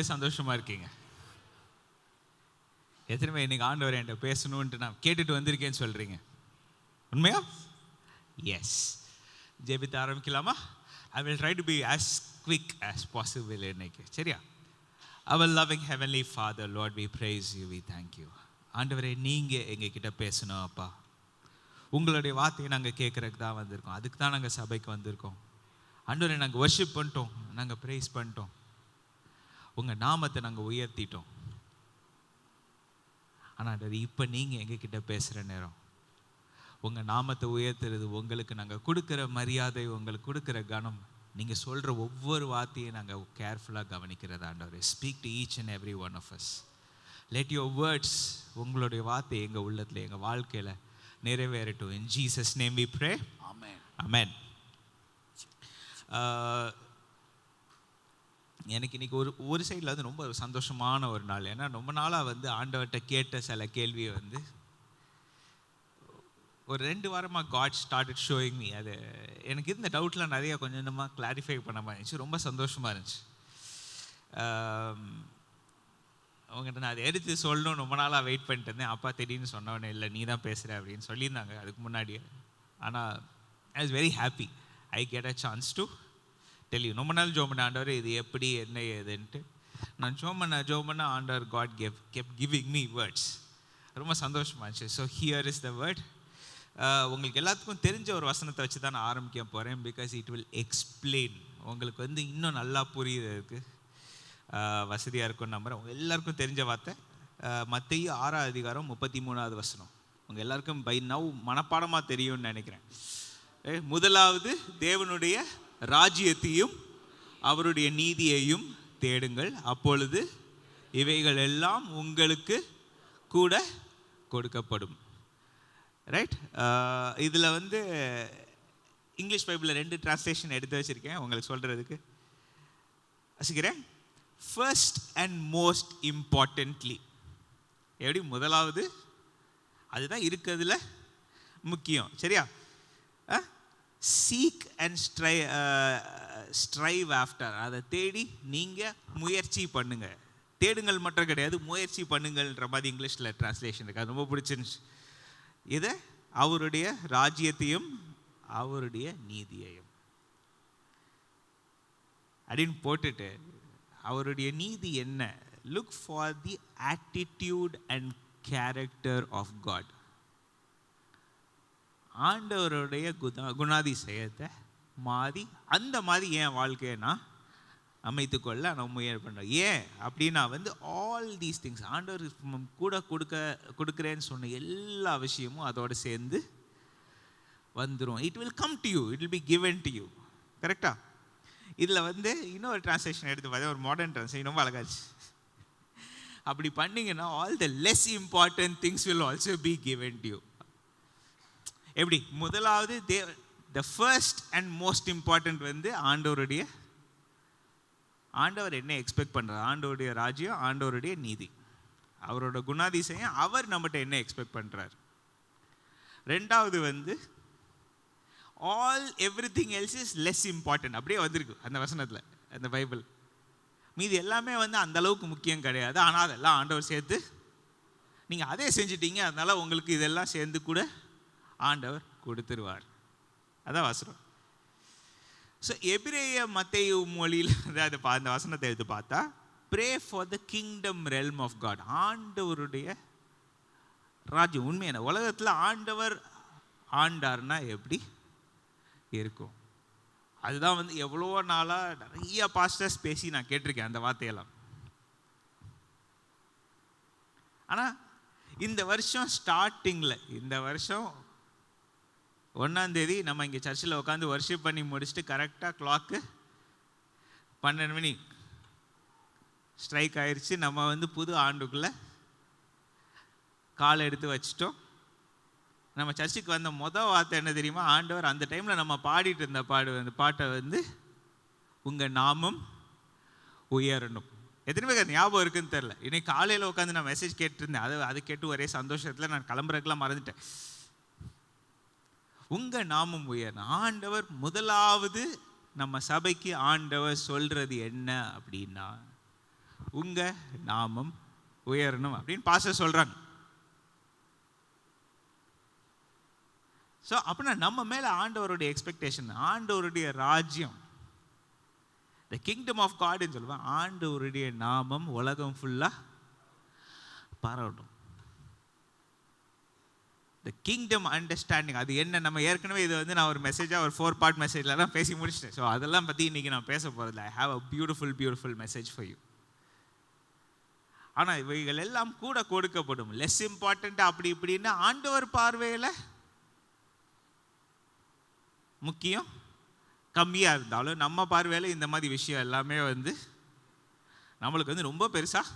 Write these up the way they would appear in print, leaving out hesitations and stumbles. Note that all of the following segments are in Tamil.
பேர் சந்தோஷமா இருக்கீங்க? எத்தனை பேர் இன்னைக்கு ஆண்டவர் என்கிட்ட பேசணுன்ட்டு நான் கேட்டுட்டு வந்திருக்கேன்னு சொல்றீங்க? உண்மையா? எஸ். ஜெபித்து ஆரம்பிக்கலாமா? I will try to be as quick as possible இன்னைக்கு. சரியா? Our loving heavenly Father, Lord, we praise you, we thank you. ஆண்டவரே, நீங்க எங்க கிட்ட பேசணும் அப்பா. உங்களுடைய வார்த்தையை நாங்கள் கேட்கறதுக்கு தான் வந்திருக்கோம். அதுக்கு தான் நாங்கள் சபைக்கு வந்திருக்கோம். ஆண்டவரே, நாங்கள் வர்ஷிப் பண்ணிட்டோம், நாங்கள் ப்ரைஸ் பண்ணிட்டோம், உங்கள் நாமத்தை நாங்கள் உயர்த்திட்டோம். ஆனால் இப்போ நீங்கள் எங்ககிட்ட பேசுகிற நேரம், உங்கள் நாமத்தை உயர்த்துறது, உங்களுக்கு நாங்கள் கொடுக்குற மரியாதை, உங்களுக்கு கொடுக்குற கனம், நீங்கள் சொல்கிற ஒவ்வொரு வார்த்தையும் நாங்கள் கேர்ஃபுல்லாக கவனிக்கிறது. ஆண்டவரே, speak to each and every one of us. Let your words, உங்களுடைய வார்த்தை எங்கள் உள்ளத்தில், எங்கள் வாழ்க்கையில் நிறைவேறட்டும். In Jesus name we pray. Amen. Amen. எனக்கு இன்னைக்கு ஒரு சைடில் வந்து ரொம்ப சந்தோஷமான ஒரு நாள். ஏன்னா ரொம்ப நாளாக வந்து ஆண்டவர்கிட்ட கேட்ட சில கேள்வியை வந்து ஒரு 2 வாரமாக காட் ஸ்டார்டட் ஷோயிங் மீ. அது எனக்கு இருந்த டவுட்லாம் நிறைய கொஞ்சம் கொஞ்சமாக கிளாரிஃபை பண்ண மாதிரி இருந்துச்சு. ரொம்ப சந்தோஷமாக இருந்துச்சு. அவங்ககிட்ட நான் அதை எடுத்து சொல்லணும் ரொம்ப நாளாக வெயிட் பண்ணிட்டு இருந்தேன். அப்பா திடீர்னு சொன்னவொடனே, இல்லை நீ தான் பேசுகிற அப்படின்னு சொல்லியிருந்தாங்க அதுக்கு முன்னாடியே. ஆனால் I was very happy I get a chance to tell you. ரொம்ப நாள் ஜோம் பண்ண ஆண்டவர் இது எப்படி என்ன ஏதுன்ட்டு நான் ஜோம் பண்ண ஆண்டவர் God kept giving me words. ரொம்ப சந்தோஷமாக இருந்துச்சு. So here is the word. உங்களுக்கு எல்லாத்துக்கும் தெரிஞ்ச ஒரு வசனத்தை வச்சு தான் நான் ஆரம்பிக்க போகிறேன். பிகாஸ் இட் வில் எக்ஸ்பிளைன், உங்களுக்கு வந்து இன்னும் நல்லா புரியுறதுக்கு வசதியாக இருக்கும்னு நம்புகிறேன். உங்கள் எல்லாருக்கும் தெரிஞ்ச வார்த்தை மத்தேயு 6ஆம் அதிகாரம் 33வது வசனம். உங்கள் எல்லாருக்கும் பை நவ் மனப்பாடமாக தெரியும்னு நினைக்கிறேன். முதலாவது தேவனுடைய ராஜ்யத்தையும் அவருடைய நீதியையும் தேடுங்கள், அப்பொழுது இவைகள் எல்லாம் உங்களுக்கு கூட கொடுக்கப்படும். ரைட்? இதில் வந்து இங்கிலீஷ் பைபிளில் 2 டிரான்ஸ்லேஷன் எடுத்து வச்சுருக்கேன் உங்களுக்கு சொல்கிறதுக்கு. வச்சுக்கிறேன். ஃபர்ஸ்ட் அண்ட் மோஸ்ட் இம்பார்ட்டன்ட்லி, எப்படி முதலாவது அதுதான் இருக்கிறதுல முக்கியம். சரியா? சீக் அண்ட் ஸ்ட்ரைவ் ஆஃப்டர், அதை தேடி நீங்கள் முயற்சி பண்ணுங்க. தேடுங்கள் மட்டும் கிடையாது, முயற்சி பண்ணுங்கள்ன்ற மாதிரி இங்கிலீஷில் டிரான்ஸ்லேஷன் இருக்குது. அது ரொம்ப பிடிச்சிருந்துச்சு. இதை அவருடைய ராஜ்யத்தையும் அவருடைய நீதியையும் அப்படின்னு போட்டுட்டு, அவருடைய நீதி என்ன? Look for the attitude and character of God. ஆண்டவருடைய குணாதிசயத்தை மாறி அந்த மாதிரி என் வாழ்க்கையை நான் அமைத்துக்கொள்ள நான் முயற்சி பண்ணுறேன். ஏன் அப்படின்னா வந்து ஆல் தீஸ் திங்ஸ் ஆண்டவர் கூட கொடுக்குறேன்னு சொன்ன எல்லா விஷயமும் அதோடு சேர்ந்து வந்துடும். It will come to you, it will be given to you. கரெக்டா? இதில் வந்து இன்னொரு டிரான்ஸ்லேஷன் எடுத்து பார்த்தா, ஒரு மாடர்ன் டிரான்ஸ்லேஷன் ரொம்ப அழகாச்சு. அப்படி பண்ணிங்கன்னா all the less important things will also be given to you. எப்படி? முதலாவது the first and most important வந்து ஆண்டவர் என்ன எக்ஸ்பெக்ட் பண்ணுறார், ஆண்டவருடைய ராஜ்யம், ஆண்டவருடைய நீதி, அவரோட குணாதிசயம், அவர் நம்மகிட்ட என்ன எக்ஸ்பெக்ட் பண்ணுறார். ரெண்டாவது வந்து all everything else is less important. அப்படியே வந்திருக்கு அந்த வசனத்தில், அந்த பைபிள். மீதி எல்லாமே வந்து அந்த அளவுக்கு முக்கியம் கிடையாது, ஆனால் அதெல்லாம் ஆண்டவர் சேர்த்து நீங்கள் அதே செஞ்சிட்டீங்க, அதனால உங்களுக்கு இதெல்லாம் சேர்ந்து கூட ஆண்டவர் கொடுத்துருவார். அதான் வசனம். ஸோ எபிரேய மத்தேயு மொழியில் அந்த வசனத்தை எடுத்து பார்த்தா, pray for the kingdom realm of God. ஆண்டவருடைய ராஜ்யம் உண்மையான உலகத்தில் ஆண்டவர் ஆண்டார்னா எப்படி இருக்கும்? அதுதான் வந்து எவ்வளோ நாளாக நிறைய பாஸ்டர்ஸ் பேசி நான் கேட்டிருக்கேன் அந்த வார்த்தையெல்லாம். ஆனால் இந்த வருஷம் ஸ்டார்டிங்கில், இந்த வருஷம் 1ஆம் தேதி நம்ம இங்கே சர்ச்சில் உட்காந்து வர்ஷிப் பண்ணி முடிச்சுட்டு கரெக்டாக கிளாக்கு 12 மணி ஸ்ட்ரைக் ஆயிடுச்சு. நம்ம வந்து புது ஆண்டுக்குள்ளே கால் எடுத்து வச்சிட்டோம். நம்ம சர்ச்சுக்கு வந்த வார்த்தை என்ன தெரியுமா? ஆண்டவர் அந்த டைமில் நம்ம பாடிட்டு இருந்த பாட்டை வந்து உங்கள் நாமம் உயரணும். எத்தனை பேர் ஞாபகம் இருக்குன்னு தெரில. இன்னைக்கு காலையில் உட்காந்து நான் மெசேஜ் கேட்டுருந்தேன். அது கேட்டு ஒரே சந்தோஷத்தில் நான் கிளம்புறதுக்கெல்லாம் மறந்துட்டேன். உங்க நாமம் உயரணும். ஆண்டவர் முதலாவது நம்ம சபைக்கு ஆண்டவர் சொல்றது என்ன அப்படின்னா, உங்க நாமம் உயரணும் அப்படின்னு பாஸ்டர் சொல்றாங்க. ஸோ அப்படின்னா நம்ம மேல ஆண்டவருடைய எக்ஸ்பெக்டேஷன், ஆண்டவருடைய ராஜ்யம், த கிங்டம் ஆஃப் காட்னு சொல்லுவேன், ஆண்டவருடைய நாமம் உலகம் ஃபுல்லா பரவணும். த கிங்டம் அண்டர்ஸ்டாண்டிங் அது என்ன, நம்ம ஏற்கனவே இது வந்து நான் ஒரு மெசேஜாக ஒரு 4 பார்ட் மெசேஜ்லாம் பேசி முடிச்சிட்டேன். ஸோ அதெல்லாம் பற்றி இன்றைக்கி நான் பேச போகிறதில்ல. I have a beautiful message for you. ஆனால் இவைகள் எல்லாம் கூட கொடுக்கப்படும். லெஸ் இம்பார்ட்டண்ட் அப்படி இப்படின்னு ஆண்டவர் பார்வையில் முக்கியம் கம்மியாக இருந்தாலும் நம்ம பார்வையில் இந்த மாதிரி விஷயம் எல்லாமே வந்து நம்மளுக்கு வந்து ரொம்ப பெருசாக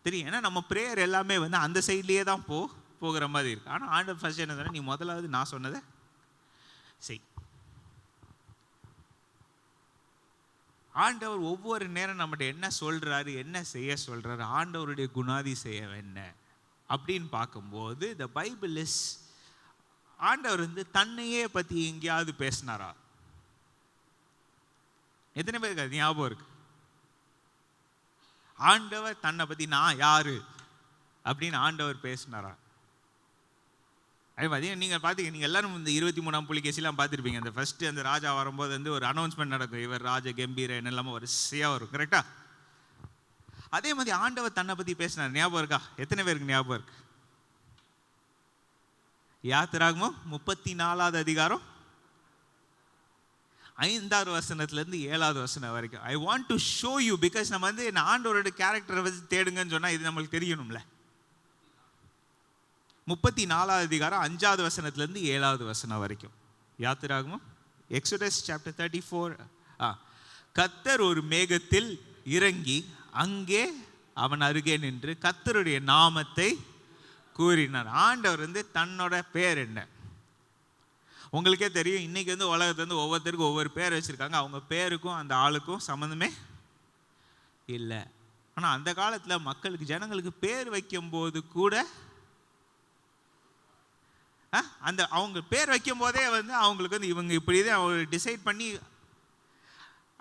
தெரியும். ஏன்னா நம்ம ப்ரேயர் எல்லாமே வந்து அந்த சைட்லேயே தான் போகிற மாதிரி இருக்கு. ஆனால் ஆண்டவர் ஃபர்ஸ்ட் என்ன சொன்னால், நீ முதலாவது நான் சொன்னதை செய். ஆண்டவர் ஒவ்வொரு நேரம் நம்மகிட்ட என்ன சொல்றாரு, என்ன செய்ய சொல்றாரு, ஆண்டவருடைய குணாதிசயம் என்ன அப்படின்னு பார்க்கும்போது த பைபிள் இஸ், ஆண்டவர் வந்து தன்னையே பற்றி எங்கேயாவது பேசினாரா? எத்தனை பேருக்கு அது ஞாபகம் இருக்கு? ஆண்டவர் தன்னை பற்றி நான் யாரு அப்படின்னு ஆண்டவர் பேசினாரா? அது பார்த்தீங்கன்னா நீங்கள் பார்த்தீங்க, நீங்கள் எல்லாரும் இந்த 23ஆம் புலிகேசிலாம் பார்த்துருப்பீங்க. அந்த ஃபர்ஸ்ட் அந்த ராஜா வரும்போது வந்து ஒரு அனௌன்ஸ்மெண்ட் நடக்கும், இவர் ராஜ கம்பீர என்னெல்லாமோ வரிசையாக வரும், கரெக்டா? அதே மாதிரி ஆண்டவர் தன்னை பற்றி பேசினார். ஞாபகம் இருக்கா? எத்தனை பேருக்கு ஞாபகம் இருக்கு? யாத்திராகமம் 34வது அதிகாரம் 5வது வசனத்துலேருந்து 7வது வசனம் வரைக்கும். I want to show you, because நம்ம வந்து ஆண்டவரோட கேரக்டரை வச்சு தேடுங்கன்னு சொன்னால் இது நம்மளுக்கு தெரியணும்ல. 34வது அதிகாரம் 5வது வசனத்துலேருந்து 7வது வசனம் வரைக்கும். யாத்திராகமம், எக்ஸோடஸ் சாப்டர் 34. கர்த்தர் ஒரு மேகத்தில் இறங்கி அங்கே அவன் அருகே நின்று கர்த்தருடைய நாமத்தை கூறினார். ஆண்டவர் வந்து தன்னோட பேர் என்ன? உங்களுக்கே தெரியும், இன்னைக்கு வந்து உலகத்துலேருந்து ஒவ்வொருத்தருக்கும் ஒவ்வொரு பேர் வச்சுருக்காங்க. அவங்க பேருக்கும் அந்த ஆளுக்கும் சம்மந்தமே இல்லை. ஆனால் அந்த காலத்தில் மக்களுக்கு, ஜனங்களுக்கு பேர் வைக்கும்போது கூட அந்த அவங்க பேர் வைக்கும் போதே வந்து அவங்களுக்கு வந்து இவங்க இப்படி தான் அவங்க டிசைட் பண்ணி,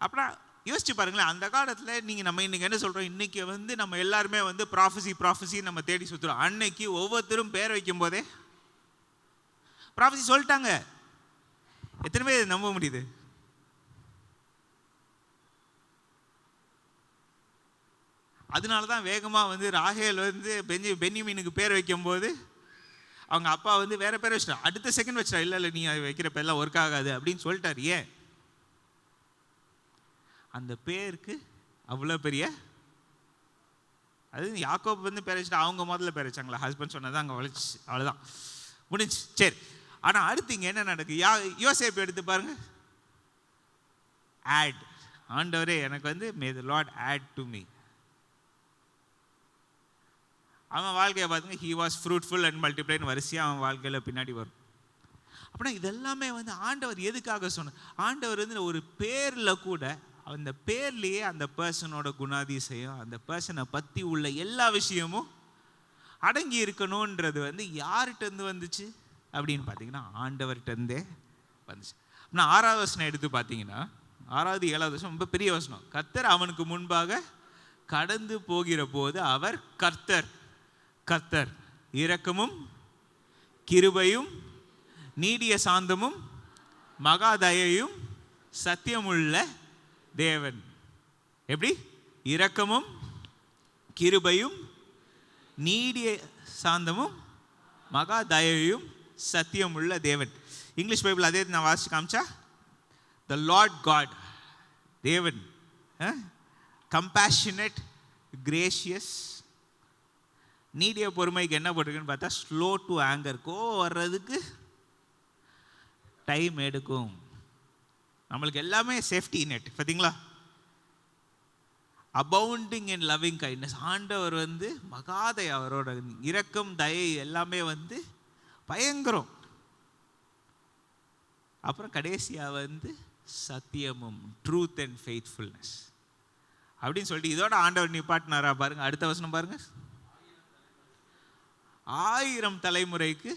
அப்படின்னா யோசிச்சு பாருங்களேன். அந்த காலத்தில் நீங்கள் நம்ம இன்றைக்கி என்ன சொல்கிறோம், இன்றைக்கி வந்து நம்ம எல்லாருமே வந்து ப்ராஃபஸி நம்ம தேடி சுற்றுறோம். அன்னைக்கு ஒவ்வொருத்தரும் பேர் வைக்கும் போதே ப்ராஃபஸி சொல்லிட்டாங்க. எத்தனை பேர் நம்ப முடியுது? அதனால தான் வேகமாக வந்து ராகேல் வந்து பென்யமீனுக்கு பேர் வைக்கும்போது அவங்க அப்பா வந்து வேற பேர் வச்சிட்டார். அடுத்த செகண்ட் வச்சிட்டா, இல்லை நீ அது வைக்கிற பேர்லாம் ஒர்க் ஆகாது அப்படின்னு சொல்லிட்டார். ஏன்? அந்த பேருக்கு அவ்வளோ பெரிய, அது யாக்கோப் வந்து பேர் வச்சுட்டா, அவங்க முதல்ல பேர் வச்சாங்களா? ஹஸ்பண்ட் சொன்னதான் அங்கே வலிச்சு, அவ்வளோதான் முடிஞ்சு. சரி, ஆனால் அடுத்து இங்கே என்ன நடக்கு? யோசேப்பு எடுத்து பாருங்க. ஆட், ஆண்டவரே எனக்கு வந்து மே தி லார்ட் ஆட் டு மீ. அவன் வாழ்க்கையை பார்த்துங்க, ஹி வாஸ் ஃப்ரூட்ஃபுல் அண்ட் மல்டிப்ளைன்னு வரிசையாக அவன் வாழ்க்கையில் பின்னாடி வரும். அப்படின்னா இதெல்லாமே வந்து ஆண்டவர் எதுக்காக சொன்ன? ஆண்டவர் வந்து ஒரு பேரில் கூட, அந்த பேர்லேயே அந்த பர்சனோட குணாதிசயம், அந்த பர்சனை பற்றி உள்ள எல்லா விஷயமும் அடங்கி இருக்கணுன்றது வந்து யார்கிட்டருந்து வந்துச்சு அப்படின்னு பார்த்தீங்கன்னா ஆண்டவர்கிட்டருந்தே வந்துச்சு. ஆனால் 6வது வசனம் எடுத்து பார்த்தீங்கன்னா, 6வது 7வது வசனம் ரொம்ப பெரிய வசனம். கர்த்தர் அவனுக்கு முன்பாக கடந்து போகிற போது அவர் கர்த்தர், கர்த்தர் இரக்கமும் கிருபையும் நீடிய சாந்தமும் மகா தயையும் சத்தியமுள்ள தேவன். எப்படி? இரக்கமும் கிருபையும் நீடிய சாந்தமும் மகா தயையும் சத்தியமுள்ள தேவன். இங்கிலீஷ் பைபிள் அதே நான் வாசிச்சு காமிச்சா, த லார்ட் காட், தேவன் கம்பேஷனேட் கிரேஷியஸ். நீடிய பொறுமைக்கு என்ன போட்டிருக்குன்னு பார்த்தா, ஸ்லோ டு ஆங்கர், கோவம் வர்றதுக்கு டைம் எடுக்கும். நம்மளுக்கு எல்லாமே சேஃப்டி நெட் பார்த்தீங்களா? அபவுண்டிங் இன் லவ்விங் கைண்ட்னஸ். ஆண்டவர் வந்து மகாதை, அவரோட இரக்கம் தயை எல்லாமே வந்து பயங்கரம். அப்புறம் கடைசியாக வந்து சத்தியமும், ட்ரூத் அண்ட் ஃபெய்த்ஃபுல்னஸ் அப்படின்னு சொல்லிட்டு இதோட ஆண்டவர் நிப்பாட்டினாரா பாருங்க. அடுத்த வசனம் பாருங்க. 1000 தலைமுறைக்கு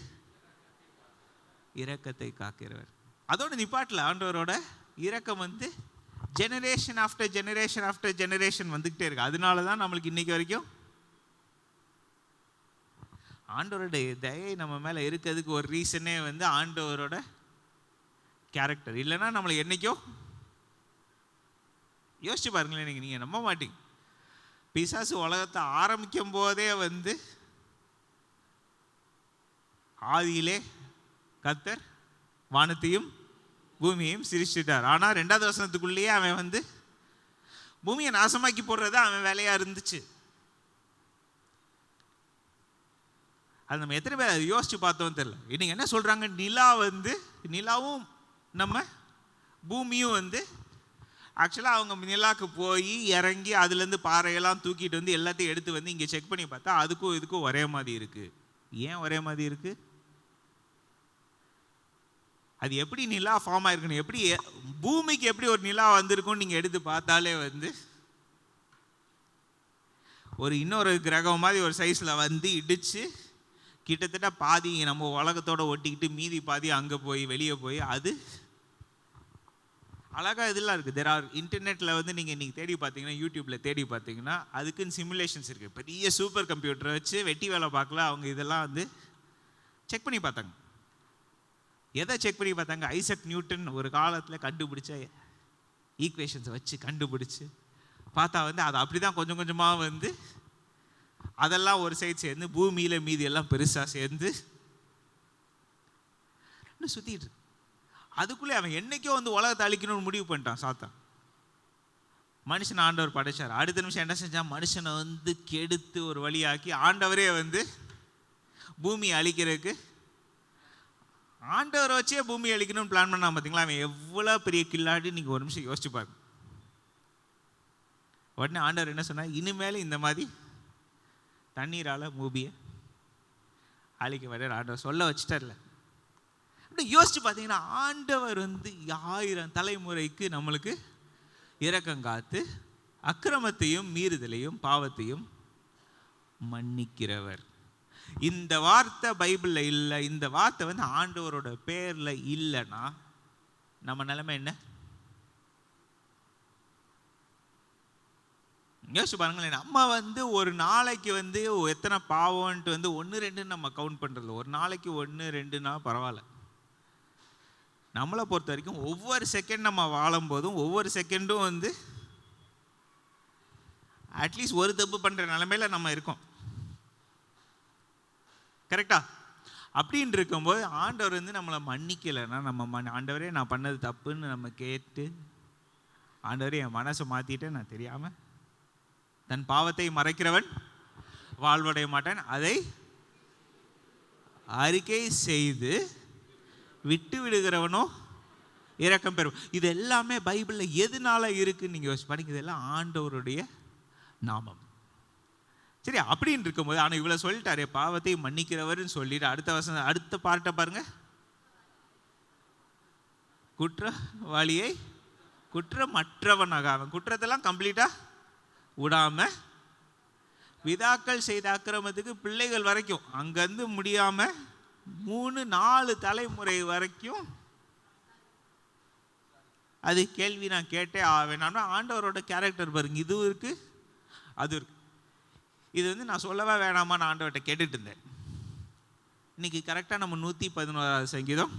இரக்கத்தை காக்கிறவர். அதோட நிப்பாட்டில் ஆண்டவரோட இரக்கம் வந்து generation after generation after generation வந்துக்கிட்டே இருக்கு. அதனால தான் நம்மளுக்கு இன்னைக்கு வரைக்கும் ஆண்டவருடைய தயை நம்ம மேலே இருக்கிறதுக்கு ஒரு ரீசனே வந்து ஆண்டவரோட கேரக்டர். இல்லைன்னா நம்மளை என்னைக்கோ யோசிச்சு பாருங்களேன், நீங்கள் நம்ப மாட்டீங்க. பிசாசு உலகத்தை ஆரம்பிக்கும் போதே வந்து ஆதியிலே கர்த்தர் வானத்தையும் பூமியையும் சிரிச்சிட்டார். ஆனால் 2வது வசனத்துக்குள்ளேயே அவன் வந்து பூமியை நாசமாக்கி போடுறது அவன் வேலையாக இருந்துச்சு. அது நம்ம எத்தனை பேர் அதை யோசிச்சு பார்த்தோம் தெரியல. இன்னைக்கு என்ன சொல்கிறாங்க, நிலாவும் நம்ம பூமியும் வந்து ஆக்சுவலாக அவங்க நிலாவுக்கு போய் இறங்கி அதுலேருந்து பாறையெல்லாம் தூக்கிட்டு வந்து எல்லாத்தையும் எடுத்து வந்து இங்கே செக் பண்ணி பார்த்தா அதுக்கும் இதுக்கும் ஒரே மாதிரி இருக்குது. ஏன் ஒரே மாதிரி இருக்குது? அது எப்படி நிலா ஃபார்ம் ஆயிருக்கணும், எப்படி பூமிக்கு எப்படி ஒரு நிலா வந்திருக்கும்னு நீங்கள் எடுத்து பார்த்தாலே வந்து இன்னொரு கிரகம் மாதிரி ஒரு சைஸில் வந்து இடித்து கிட்டத்தட்ட பாதி நம்ம உலகத்தோடு ஒட்டிக்கிட்டு மீதி பாதி அங்கே போய் வெளியே போய் அது அழகாக இதெல்லாம் இருக்குது. தெர் ஆர் இன்டர்நெட்டில் வந்து நீங்கள் தேடி பார்த்தீங்கன்னா, யூடியூப்பில் தேடி பார்த்தீங்கன்னா அதுக்குன்னு சிமுலேஷன்ஸ் இருக்குது. பெரிய சூப்பர் கம்ப்யூட்டரை வச்சு வெட்டி வேலை பார்க்கல அவங்க இதெல்லாம் வந்து செக் பண்ணி பார்த்தாங்க. எதை செக் பண்ணி பார்த்தாங்க? ஐசக் நியூட்டன் ஒரு காலத்தில் கண்டுபிடிச்ச ஈக்குவேஷன்ஸை வச்சு கண்டுபிடிச்சி பார்த்தா வந்து அது அப்படி தான் கொஞ்சம் கொஞ்சமாக வந்து அதெல்லாம் ஒரு சைடு சேர்ந்து பூமியில் மீதி எல்லாம் பெருசாக சேர்ந்து சுற்றிட்டு இருக்கு. அதுக்குள்ளே அவன் என்னைக்கோ வந்து உலகத்தை அழிக்கணும்னு முடிவு பண்ணிட்டான் சாத்தான். மனுஷன் ஆண்டவர் படைச்சார். அடுத்த நிமிஷம் என்ன செஞ்சான், மனுஷனை வந்து கெடுத்து ஒரு வழியாக்கி ஆண்டவரே வந்து பூமியை அழிக்கிறதுக்கு ஆண்டவரை வச்சே பூமியை அழிக்கணும்னு பிளான் பண்ணான். பார்த்தீங்களா அவன் எவ்வளோ பெரிய கில்லாடி. நீங்கள் ஒரு நிமிஷம் யோசிச்சு பாருங்க. உடனே ஆண்டவர் என்ன சொன்னார், இனிமேல் இந்த மாதிரி தண்ணீரால் பூமியை அழிக்க வர ஆண்டவர் சொல்ல வச்சுட்டார்ல. அப்படி யோசிச்சு பார்த்தீங்கன்னா ஆண்டவர் வந்து 1000 தலைமுறைக்கு நம்மளுக்கு இரக்கம் காத்து அக்கிரமத்தையும் மீறுதலையும் பாவத்தையும் மன்னிக்கிறவர். இந்த வார்த்தை பைபிளில் இல்லை, இந்த வார்த்தை வந்து ஆண்டவரோட பேரில் இல்லைன்னா நம்ம நிலைமை என்ன? யோசிச்சு பாருங்களேன். நம்ம வந்து ஒரு நாளைக்கு வந்து எத்தனை பாவம்ன்ட்டு வந்து 1 2 நம்ம கவுண்ட் பண்ணுறதில்ல. ஒரு நாளைக்கு 1 2னா பரவாயில்ல. நம்மளை பொறுத்த வரைக்கும் ஒவ்வொரு செகண்ட் நம்ம வாழும் போதும் ஒவ்வொரு செகண்டும் வந்து அட்லீஸ்ட் ஒரு தப்பு பண்ணுற நிலைமையில நம்ம இருக்கோம். கரெக்டா? அப்படின்னு இருக்கும்போது ஆண்டவர் வந்து நம்மளை மன்னிக்கலைன்னா நம்ம ஆண்டவரே நான் பண்ணது தப்புன்னு நம்ம கேட்டு, ஆண்டவரே என் மனசை மாற்றிட்டு நான் தெரியாமல் தன் பாவத்தை மறைக்கிறவன் வாழ்வடைய மாட்டான், அதை அறிக்கை செய்து விட்டு விடுகிறவனோ இரக்கம் பெறும். இது எல்லாமே பைபிளில் எதனால இருக்குன்னு நீங்கள் யோசிச்சு பாருங்க. இதெல்லாம் ஆண்டவருடைய நாமம். சரி, அப்படின்னு இருக்கும்போது ஆனால் இவ்வளோ சொல்லிட்டாரே பாவத்தை மன்னிக்கிறவர்னு சொல்லிட்டு அடுத்த பார்ட்டை பாருங்க. குற்றவாளியை குற்றமற்றவனாக, அவன் குற்றத்தெல்லாம் கம்ப்ளீட்டாக விடாம பிதாக்கள் செய்த அக்கிரமத்துக்கு பிள்ளைகள் வரைக்கும் அங்கேருந்து முடியாம 3-4 தலைமுறை வரைக்கும் அது கேள்வி நான் கேட்டே ஆவேன். ஆண்டவரோட கேரக்டர் பாருங்க, இதுவும் இருக்கு அது இருக்கு. இது வந்து நான் சொல்லவே வேணாமா நான் ஆண்டவர்கிட்ட கேட்டுட்டு இருந்தேன். இன்னைக்கு கரெக்டாக நம்ம 111வது சங்கீதம்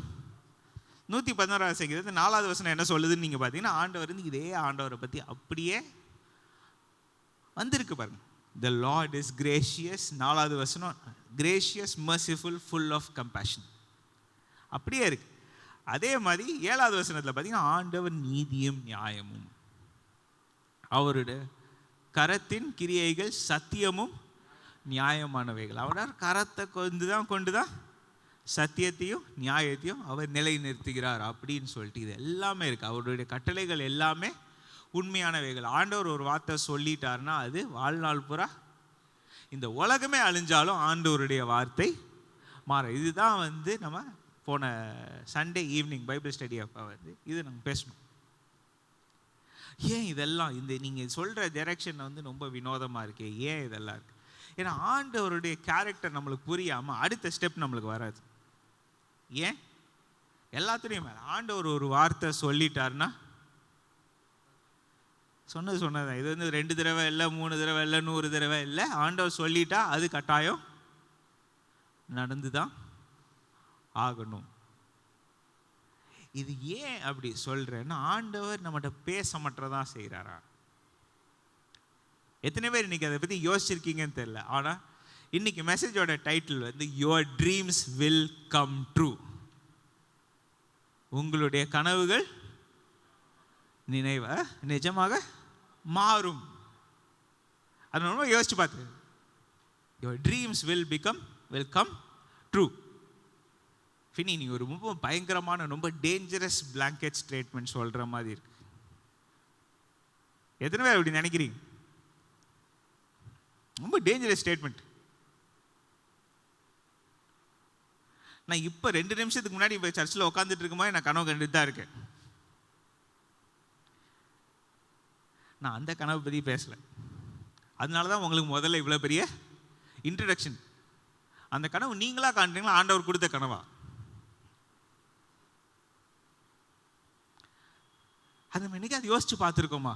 111வது சங்கீதம் 4வது வசனம் என்ன சொல்லுதுன்னு நீங்கள் பார்த்தீங்கன்னா ஆண்டவர் வந்து இதே ஆண்டவரை பற்றி அப்படியே வந்திருக்கு பாருங்க. The Lord is gracious, 4வது வசனம், gracious, merciful, full of compassion. அப்படியே இருக்கு. அதே மாதிரி 7வது வசனத்தில் பார்த்தீங்கன்னா ஆண்டவர் நீதியும் நியாயமும், அவருடைய கரத்தின் கிரியைகள் சத்தியமும் நியாயமானவைகள். அவரோட கரத்தை கொண்டு தான் சத்தியத்தையும் நியாயத்தையும் அவர் நிலைநிறுத்துகிறார் அப்படின்னு சொல்லிட்டு இது எல்லாமே இருக்கு. அவருடைய கட்டளைகள் எல்லாமே உண்மையானவைகள். ஆண்டவர் ஒரு வார்த்தை சொல்லிட்டாருன்னா அது வாழ்நாள் பூரா இந்த உலகமே அழிஞ்சாலும் ஆண்டவருடைய வார்த்தை மாற. இதுதான் வந்து நம்ம போன சண்டே ஈவினிங் பைபிள் ஸ்டடி அப்போ வந்து இது நம்ம பேசணும். ஏன் இதெல்லாம் நீங்கள் சொல்கிற டைரக்ஷன் வந்து ரொம்ப வினோதமாக இருக்கே, ஏன் இதெல்லாம் இருக்கு? ஏன்னா ஆண்டவருடைய கேரக்டர் நம்மளுக்கு புரியாமல் அடுத்த ஸ்டெப் நம்மளுக்கு வராது. ஏன்? எல்லாத்துலேயும் மேலே ஆண்டவர் ஒரு வார்த்தை சொல்லிட்டாருன்னா சொன்னதான். இது வந்து 2 தடவை இல்லை, 3 தடவை இல்லை, 100 தடவை இல்லை. ஆண்டவர் சொல்லிட்டா அது கட்டாயம் நடந்து தான் ஆகணும். இது ஏன் அப்படி சொல்றேன்னா, ஆண்டவர் நம்மகிட்ட பேச மட்டும் தான் செய்கிறாரா? எத்தனை பேர் இன்னைக்கு அதை பற்றி யோசிச்சிருக்கீங்கன்னு தெரியல. ஆனால் இன்னைக்கு மெசேஜோட டைட்டில் வந்து your dreams will come true. உங்களுடைய கனவுகள் நிஜமாக மாறும். அது ரொம்ப யோசிச்சு பார்த்து, your dreams will come true. ஃபினி, நீ ஒரு ரொம்ப பயங்கரமான ரொம்ப டேஞ்சரஸ் பிளாங்கெட் ஸ்டேட்மெண்ட் சொல்ற மாதிரி இருக்கு. எத்தனை பேர் அப்படி நினைக்கிறீங்க? ரொம்ப டேஞ்சரஸ் ஸ்டேட்மெண்ட். நான் இப்போ 2 நிமிஷத்துக்கு முன்னாடி இப்போ சர்ச்சில் உட்காந்துட்டு இருக்கும்போது நான் கனவு கண்டுட்டு தான் இருக்கேன். நான் அந்த கனவை பற்றி பேசலை. அதனால தான் உங்களுக்கு முதல்ல இவ்வளோ பெரிய இன்ட்ரடக்ஷன். அந்த கனவு நீங்களா காண்றீங்களா, ஆண்டவர் கொடுத்த கனவா? அது நம்ம இன்னைக்கு அதை யோசிச்சு பார்த்துருக்கோமா?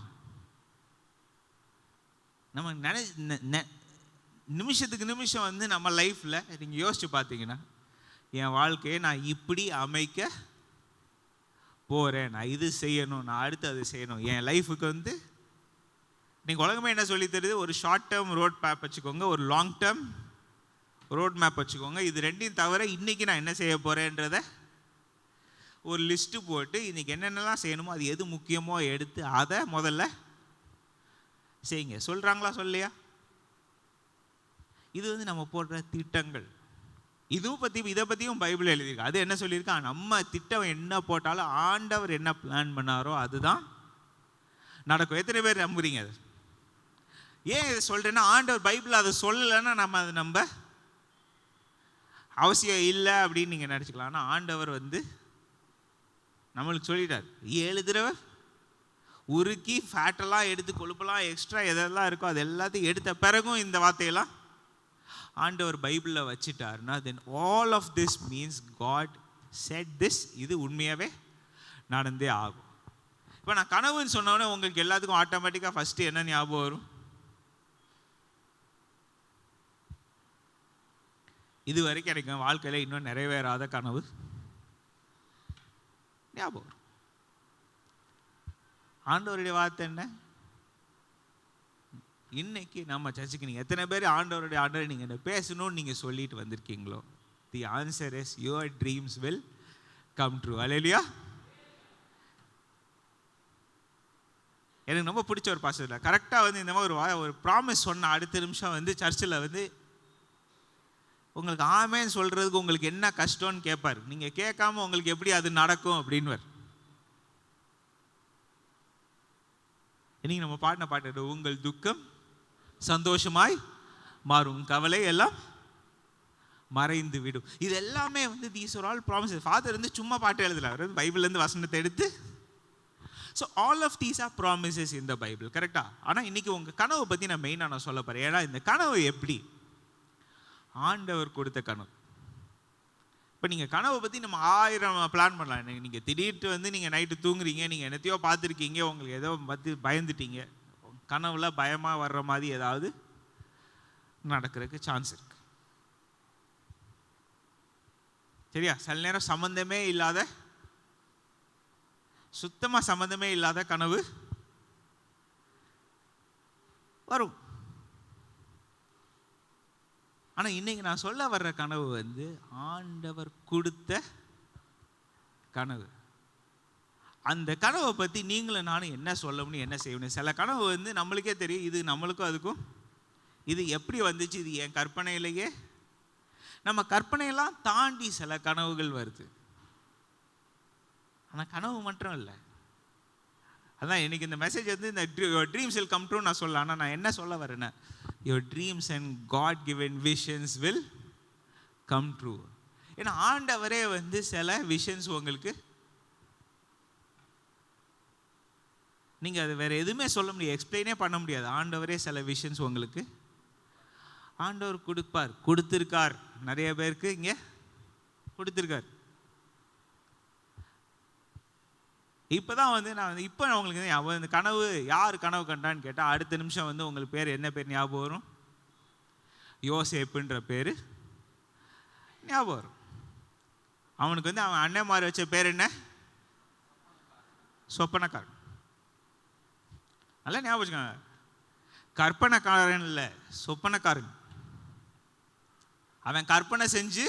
நம்ம நிமிஷத்துக்கு நிமிஷம் வந்து நம்ம லைஃப்பில் நீங்கள் யோசிச்சு பார்த்தீங்கன்னா, என் வாழ்க்கையை நான் இப்படி அமைக்க போகிறேன், நான் இது செய்யணும், நான் அடுத்து அது செய்யணும். என் லைஃபுக்கு வந்து நீங்கள் உலகமே என்ன சொல்லி தருது? ஒரு ஷார்ட் டேர்ம் ரோட் மேப் வச்சுக்கோங்க, ஒரு லாங் டேர்ம் ரோட் மேப் வச்சுக்கோங்க. இது ரெண்டையும் தவிர இன்றைக்கி நான் என்ன செய்ய போகிறேன்றத ஒரு லிஸ்ட்டு போட்டு இன்றைக்கி என்னென்னலாம் செய்யணுமோ அது எது முக்கியமோ எடுத்து அதை முதல்ல செய்யுங்க. சொல்கிறாங்களா சொல்லையா? இது வந்து நம்ம போடுற திட்டங்கள். இதை பற்றியும் பைபிள் எழுதியிருக்கு. அது என்ன சொல்லியிருக்கா? நம்ம திட்டம் என்ன போட்டாலும் ஆண்டவர் என்ன பிளான் பண்ணாரோ அதுதான் நடக்கும். எத்தனை பேர் நம்புறீங்க? அது ஏன் இதை சொல்கிறேன்னா, ஆண்டவர் பைபிள் அதை சொல்லலைன்னா நம்ம அதை நம்ப அவசியம் இல்லை அப்படின்னு நீங்கள் நினச்சிக்கலாம். ஆனால் ஆண்டவர் வந்து நம்மளுக்கு சொல்லிட்டார். 7 தடவை உருக்கி ஃபேட்டெல்லாம் எடுத்து, கொழுப்பெல்லாம் எக்ஸ்ட்ரா எதெல்லாம் இருக்கோ அது எல்லாத்தையும் எடுத்த பிறகும் இந்த வார்த்தையெல்லாம் ஆண்டவர் பைபிளில் வச்சுட்டாருன்னா, then all of this means God said this. இது உண்மையாகவே நடந்தே ஆகும். இப்போ நான் கனவுன்னு சொன்னோன்னே உங்களுக்கு எல்லாத்துக்கும் ஆட்டோமேட்டிக்காக ஃபஸ்ட்டு என்ன ஞாபகம் வரும்? இது வரைக்கும் எனக்கு வாழ்க்கையில் இன்னும் நிறைவேறாத கனவு ஞாபகம். ஆண்டவருடைய வார்த்தை என்ன? இன்னைக்கு நம்ம சர்ச்சுக்கு நீங்கள் எத்தனை பேர் ஆண்டவரை நீங்கள் என்ன பேசணும்னு நீங்கள் சொல்லிட்டு வந்திருக்கீங்களோ, the answer is your dreams will come true. Hallelujah. எனக்கு ரொம்ப பிடிச்ச ஒரு பாஸ்டர் இல்லை, கரெக்டாக வந்து இந்த மாதிரி ஒரு ப்ராமிஸ் சொன்ன அடுத்த நிமிஷம் வந்து சர்ச்சில் வந்து உங்களுக்கு ஆமேன்னு சொல்கிறதுக்கு உங்களுக்கு என்ன கஷ்டம்னு கேட்பார். நீங்கள் கேட்காம உங்களுக்கு எப்படி அது நடக்கும் அப்படின்வர். இன்னைக்கு நம்ம பாடின பாட்டு, உங்கள் துக்கம் சந்தோஷமாய் மாறும், கவலை எல்லாம் மறைந்து விடும். இது எல்லாமே வந்து these are all promises. Father வந்து சும்மா பாட்டு எழுதல, அவர் பைபிள்லேருந்து வசனத்தை எடுத்து. So all of these are promises in the Bible. கரெக்டா? ஆனால் இன்னைக்கு உங்கள் கனவை பற்றி நான் மெயினாக நான் சொல்ல போகிறேன். ஏன்னா இந்த கனவு எப்படி ஆண்டவர் கொடுத்த கனவு. இப்போ நீங்கள் கனவை பற்றி நம்ம 1000 பிளான் பண்ணலாம். நீங்கள் திடீர்னு வந்து நீங்கள் நைட்டு தூங்குறீங்க, நீங்கள் என்னத்தையோ பார்த்துருக்கீங்க, உங்களுக்கு ஏதோ பற்றி பயந்துட்டீங்க, கனவுல பயமாக வர்ற மாதிரி ஏதாவது நடக்கிறதுக்கு சான்ஸ் இருக்கு. சரியா? சில நேரம் சம்மந்தமே இல்லாத, சுத்தமாக சம்மந்தமே இல்லாத கனவு வரும். ஆனால் இன்னைக்கு நான் சொல்ல வர்ற கனவு வந்து ஆண்டவர் கொடுத்த கனவு. அந்த கனவை பற்றி நீங்களும் நானும் என்ன சொல்ல முடியும், என்ன செய்யணும்? சில கனவு வந்து நம்மளுக்கே தெரியும், இது நம்மளுக்கும் அதுக்கும் இது எப்படி வந்துச்சு, இது என் கற்பனையிலேயே. நம்ம கற்பனையெல்லாம் தாண்டி சில கனவுகள் வருது. ஆனால் கனவு மட்டும் இல்லை. அதான் இன்னைக்கு இந்த மெசேஜ் வந்து இந்த ட்ரீம்ஸ் வில் கம் ட்ரூ நான் சொல்லலாம். ஆனால் நான் என்ன சொல்ல வரேன்னா, your dreams and God given visions will come true. ஏன்னா ஆண்டவரே வந்து சில விஷன்ஸ் உங்களுக்கு, நீங்கள் அது வேறு எதுவுமே சொல்ல முடியாது, எக்ஸ்பிளைனே பண்ண முடியாது. ஆண்டவரே சில விஷன்ஸ் உங்களுக்கு ஆண்டவர் கொடுப்பார், கொடுத்துருக்கார். நிறைய பேருக்கு இங்கே கொடுத்துருக்கார். இப்போ தான் வந்து நான் இப்போ உங்களுக்கு இந்த கனவு யார் கனவு கண்டான்னு கேட்டால் அடுத்த நிமிஷம் வந்து உங்களுக்கு பேர் என்ன பேர் ஞாபகம் வரும்? யோசேப்புன்ற பேர் ஞாபகம் வரும். அவனுக்கு வந்து அவன் அண்ணன்மார் வச்ச பேர் என்ன? சொப்பனக்காரன். நல்லா ஞாபகம் வச்சுக்கோங்க, கற்பனைக்காரன் இல்லை, சொப்பனக்காரன். அவன் கற்பனை செஞ்சு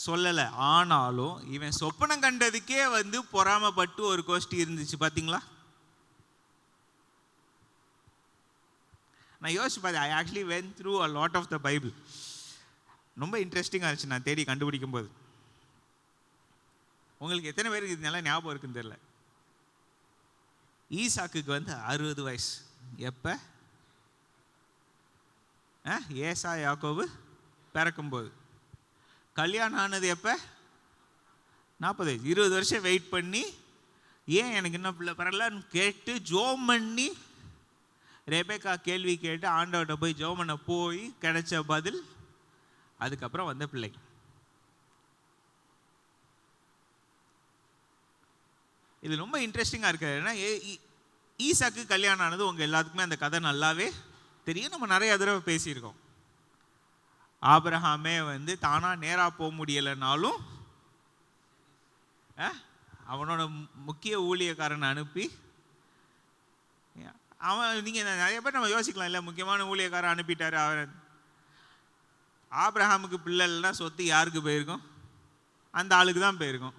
சொல்லலை, ஆனாலும் இவன் சொப்பனம் கண்டதுக்கே வந்து பொறாமப்பட்டு ஒரு கோஷ்டி இருந்துச்சு. பார்த்தீங்களா? நான் யோசிச்சு பார்த்தேன். I actually went through a lot of the Bible. ரொம்ப இன்ட்ரெஸ்டிங்காக இருந்துச்சு நான் தேடி கண்டுபிடிக்கும் போது. உங்களுக்கு எத்தனை பேருக்கு இது நல்லா ஞாபகம் இருக்குன்னு தெரியல. ஈசாக்குக்கு வந்து 60 வயசு. எப்போ? ஏசா யாக்கோபு பிறக்கும்போது. கல்யாணம் ஆனது எப்போ? 40 வயசு. 20 வருஷம் வெயிட் பண்ணி ஏன் எனக்கு இன்னும் பிள்ளை பிறலான்னு கேட்டு ஜோம் பண்ணி ரெபேக்கா கேள்வி கேட்டு ஆண்டவர்கிட்ட போய் ஜோம் பண்ண போய் கிடைச்ச பதில் அதுக்கப்புறம் வந்த பிள்ளை. இது ரொம்ப இன்ட்ரெஸ்டிங்காக இருக்குது. ஏன்னா ஈசாக்கு கல்யாணம் ஆனது உங்கள் எல்லாத்துக்குமே அந்த கதை நல்லாவே தெரியும். நம்ம நிறைய தடவை பேசியிருக்கோம். ஆபிரகாமே வந்து தானாக நேராக போக முடியலைனாலும் அவனோட முக்கிய ஊழியக்காரனை அனுப்பி அவன், நீங்கள் நிறைய பேர் நம்ம யோசிக்கலாம் இல்லை, முக்கியமான ஊழியக்காரன் அனுப்பிட்டாரு. அவன் ஆபிரகாமுக்கு பிள்ளை இல்லைன்னா சொத்து யாருக்கு போயிருக்கும்? அந்த ஆளுக்கு தான் போயிருக்கும்.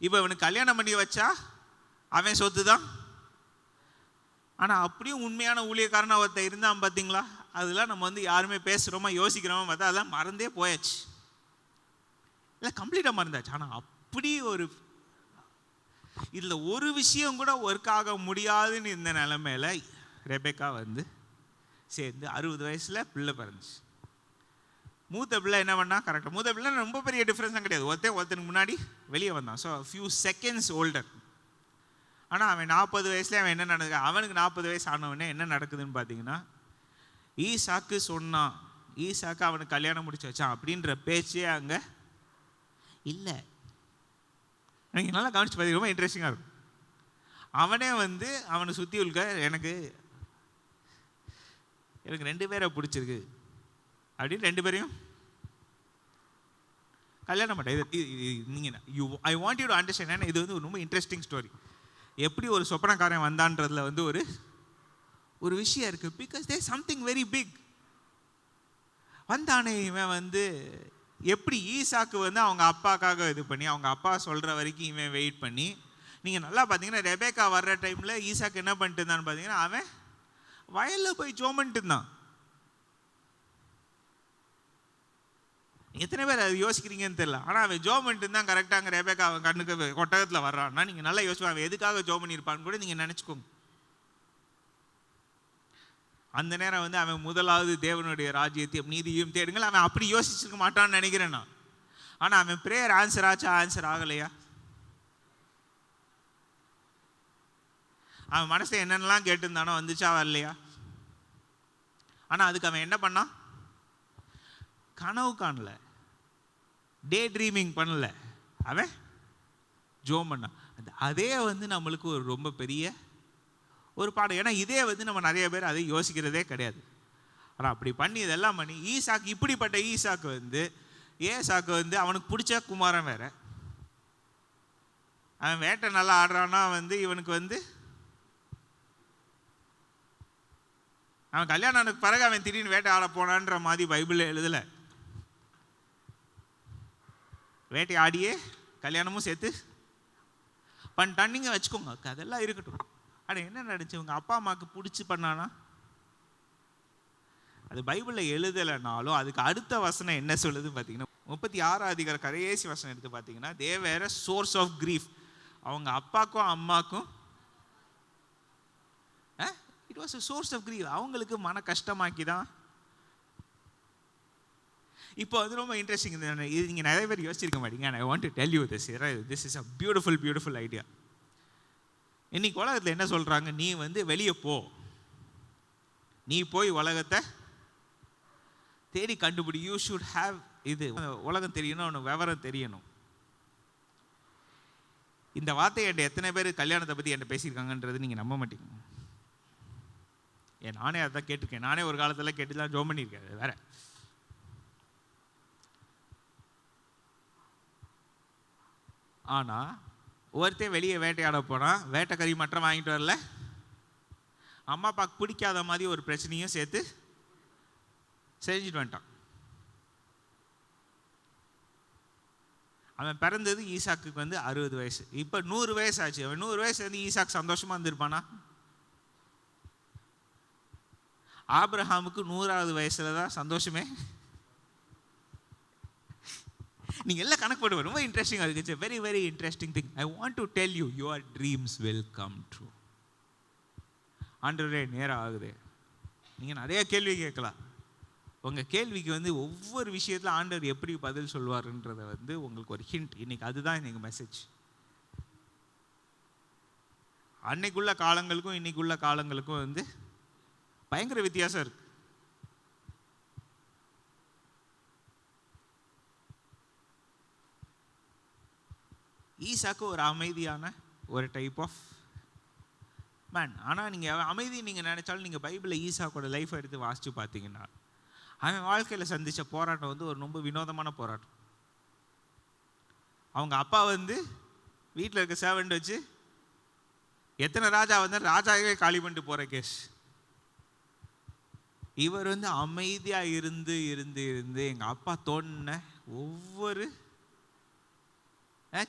இப்போ அவனுக்கு கல்யாணம் பண்ணி வச்சா அவன் சொத்து தான். ஆனால் அப்படியும் உண்மையான ஊழியக்காரனாக ஒருத்தர் இருந்தான் பார்த்தீங்களா? அதெல்லாம் நம்ம வந்து யாருமே பேசுகிறோமா யோசிக்கிறோமா பார்த்தா அதெல்லாம் மறந்தே போயாச்சு. இல்லை, கம்ப்ளீட்டாக மறந்தாச்சு. ஆனால் அப்படி ஒரு இதில் ஒரு விஷயம் கூட ஒர்க் ஆக முடியாதுன்னு இந்த நிலைமையில ரெபேக்கா வந்து சேர்ந்து 60 வயசில் பிள்ளை பிறந்துச்சு. மூத்த பிள்ளை என்ன பண்ணா? கரெக்டாக மூத்த பிள்ளை ரொம்ப பெரிய டிஃப்ரென்ஸும் கிடையாது. ஒருத்தனுக்கு முன்னாடி வெளியே வந்தான். So few seconds older. ஆனால் அவன் 40 வயசுல அவன் என்ன நடக்குது? அவனுக்கு 40 வயசு ஆனவனே என்ன நடக்குதுன்னு பார்த்தீங்கன்னா, ஈசாக்கு சொன்னான், ஈசாக்கு அவனுக்கு கல்யாணம் முடிச்சு வச்சான் அப்படின்ற பேச்சே அங்கே இல்லை. எனக்கு நல்லா கவனிச்சு பார்த்தீங்க, ரொம்ப இன்ட்ரெஸ்டிங்காக இருக்கும். அவனே வந்து அவனை சுற்றி உள்ள எனக்கு 2 பேரை பிடிச்சிருக்கு அப்படின்னு 2 பேரையும் கல்யாணம் பண்ண. நீங்கள் ஐ வாண்ட் யூ டு அண்டர்ஸ்டாண்ட். ஏன்னா இது வந்து ரொம்ப இன்ட்ரெஸ்டிங் ஸ்டோரி. எப்படி ஒரு சொப்பனக்காரன் வந்தான்றதுல வந்து ஒரு விஷயம் இருக்குது. Because there something very big. வந்தானே இவன் வந்து எப்படி ஈசாக்கு வந்து அவங்க அப்பாக்காக இது பண்ணி அவங்க அப்பா சொல்கிற வரைக்கும் இவன் வெயிட் பண்ணி, நீங்கள் நல்லா பார்த்தீங்கன்னா ரெபேக்கா வர்ற டைமில் ஈசாக்கு என்ன பண்ணிட்டு இருந்தான்னு பார்த்தீங்கன்னா அவன் வயலில் போய் ஜோம் பண்ணிட்டு இருந்தான். எத்தனை பேர் அது யோசிக்கிறீங்கன்னு தெரியல. ஆனால் அவன் ஜோம் பண்ணிட்டு இருந்தான் கரெக்டாக. அங்கே ரெபேக்கா அவன் கண்ணுக்கு ஒட்டகத்தில் வர்றான்னா நீங்கள் நல்லா யோசிப்பாங்க அவன் எதுக்காக ஜோம் பண்ணியிருப்பான்னு கூட நீங்கள் நினச்சிக்கோங்க. அந்த நேரம் வந்து அவன் முதலாவது தேவனுடைய ராஜ்யத்தையும் நீதியும் தேடுங்கள் அவன் அப்படி யோசிச்சிருக்க மாட்டான்னு நினைக்கிறேன் நான். ஆனால் அவன் ப்ரேயர் ஆன்சர் ஆச்சா? ஆன்சர் ஆகலையா? அவன் மனசை என்னென்னலாம் கேட்டிருந்தானோ வந்துச்சா வரலையா? ஆனால் அதுக்கு அவன் என்ன பண்ணான்? கனவு காணல, டே ட்ரீமிங் பண்ணல, அவன் ஜோம் பண்ணான். அதே வந்து நம்மளுக்கு ஒரு ரொம்ப பெரிய ஒரு பாடம். ஏன்னா இதே வந்து நம்ம நிறைய பேர் அதை யோசிக்கிறதே கிடையாது. ஆனால் அப்படி பண்ணி இதெல்லாம் பண்ணி ஈசாக்கு, இப்படிப்பட்ட ஈசாக்கு வந்து ஏசாக்கு வந்து அவனுக்கு பிடிச்ச குமாரன் வேற. அவன் வேட்டை நல்லா ஆடுறான்னா வந்து இவனுக்கு வந்து அவன் கல்யாணம் ஆனதுக்கு பிறகு அவன் திடீர்னு வேட்டை ஆட போனான்ற மாதிரி பைபிளில் எழுதலை. வேட்டை ஆடியே கல்யாணமும் சேர்த்து பண்ணிட்டான். நீங்கள் வச்சுக்கோங்க, அதெல்லாம் இருக்கட்டும். ஆனால் என்ன நடந்துச்சு? உங்கள் அப்பா அம்மாவுக்கு பிடிச்சி பண்ணானா? அது பைபிளில் எழுதலைனாலும் அதுக்கு அடுத்த வசனம் என்ன சொல்லுது பார்த்தீங்கன்னா 36 அதிகார கடைசி வசனம் எடுத்து பார்த்தீங்கன்னா, தே வேர் a source of grief. அவங்க அப்பாக்கும் அம்மாக்கும் it was a source of grief. அவங்களுக்கு மன கஷ்டமாக்கி தான். இப்போ வந்து ரொம்ப இன்ட்ரெஸ்டிங். இது நீங்கள் நிறைய பேர் யோசிச்சிருக்க மாட்டீங்க. I want to tell you this is a beautiful idea. இன்னைக்கு உலகத்தில் என்ன சொல்கிறாங்க? நீ வந்து வெளியே போ, நீ போய் உலகத்தை தேடி கண்டுபிடி. யூ ஷுட் ஹாவ் இது உலகம் தெரியணும், உனக்கு விவரம் தெரியணும். இந்த வார்த்தையை என்கிட்ட எத்தனை பேர் கல்யாணத்தை பற்றி என்கிட்ட பேசியிருக்காங்கன்றது நீங்கள் நம்ப மாட்டீங்க. நானே அதான் கேட்டிருக்கேன். நானே ஒரு காலத்தில் கேட்டு தான் ஜோம் பண்ணியிருக்கேன். வேற ஆனால் ஒருத்தன் வெளியே வேட்டையாட போனால் வேட்டைக்கறி மட்டும் வாங்கிட்டு வரல, அம்மா அப்பாவுக்கு பிடிக்காத மாதிரி ஒரு பிரச்சனையும் சேர்த்து செஞ்சுட்டு வந்துட்டான். அவன் பிறந்தது ஈசாக்கு 60 வயசு. இப்போ 100 வயசு ஆச்சு. அவன் 100 வயசு ஈசாக்கு சந்தோஷமா இருந்திருப்பானா? ஆபிரஹாமுக்கு 100வது வயசுல தான் சந்தோஷமே. நீங்க எல்லாம் கணக்கு போடுவோம். ரொம்ப இன்ட்ரெஸ்டிங்காக இருக்கு. It's very very interesting thing. I want to tell you, your dreams will come true. ஆண்டவரே நேரம் ஆகுது. நீங்க நிறைய கேள்வி கேட்கலாம். உங்க கேள்விக்கு ஒவ்வொரு விஷயத்துல ஆண்டவர் எப்படி பதில் சொல்வாருன்றத உங்களுக்கு ஒரு ஹிண்ட். இன்னைக்கு அதுதான் இன்னைக்கு மெசேஜ். அன்னைக்குள்ள காலங்களுக்கும் இன்னைக்குள்ள காலங்களுக்கும் பயங்கர வித்தியாசம் இருக்கு. ஈசாக்கு ஒரு அமைதியான ஒரு டைப் ஆஃப் மேன். ஆனால் நீங்கள் அமைதி நீங்கள் நினைச்சாலும் நீங்கள் பைபிளில் ஈசாக்கோட லைஃப் எடுத்து வாசித்து பார்த்தீங்கன்னா அவன் வாழ்க்கையில் சந்தித்த போராட்டம் ஒரு ரொம்ப வினோதமான போராட்டம். அவங்க அப்பா வீட்டில் இருக்க சேவண்ட் வச்சு எத்தனை ராஜா ராஜாவே காலி பண்ணிட்டு போகிற கேஸ். இவர் அமைதியாக இருந்து இருந்து இருந்து எங்கள் அப்பா தோண்டின ஒவ்வொரு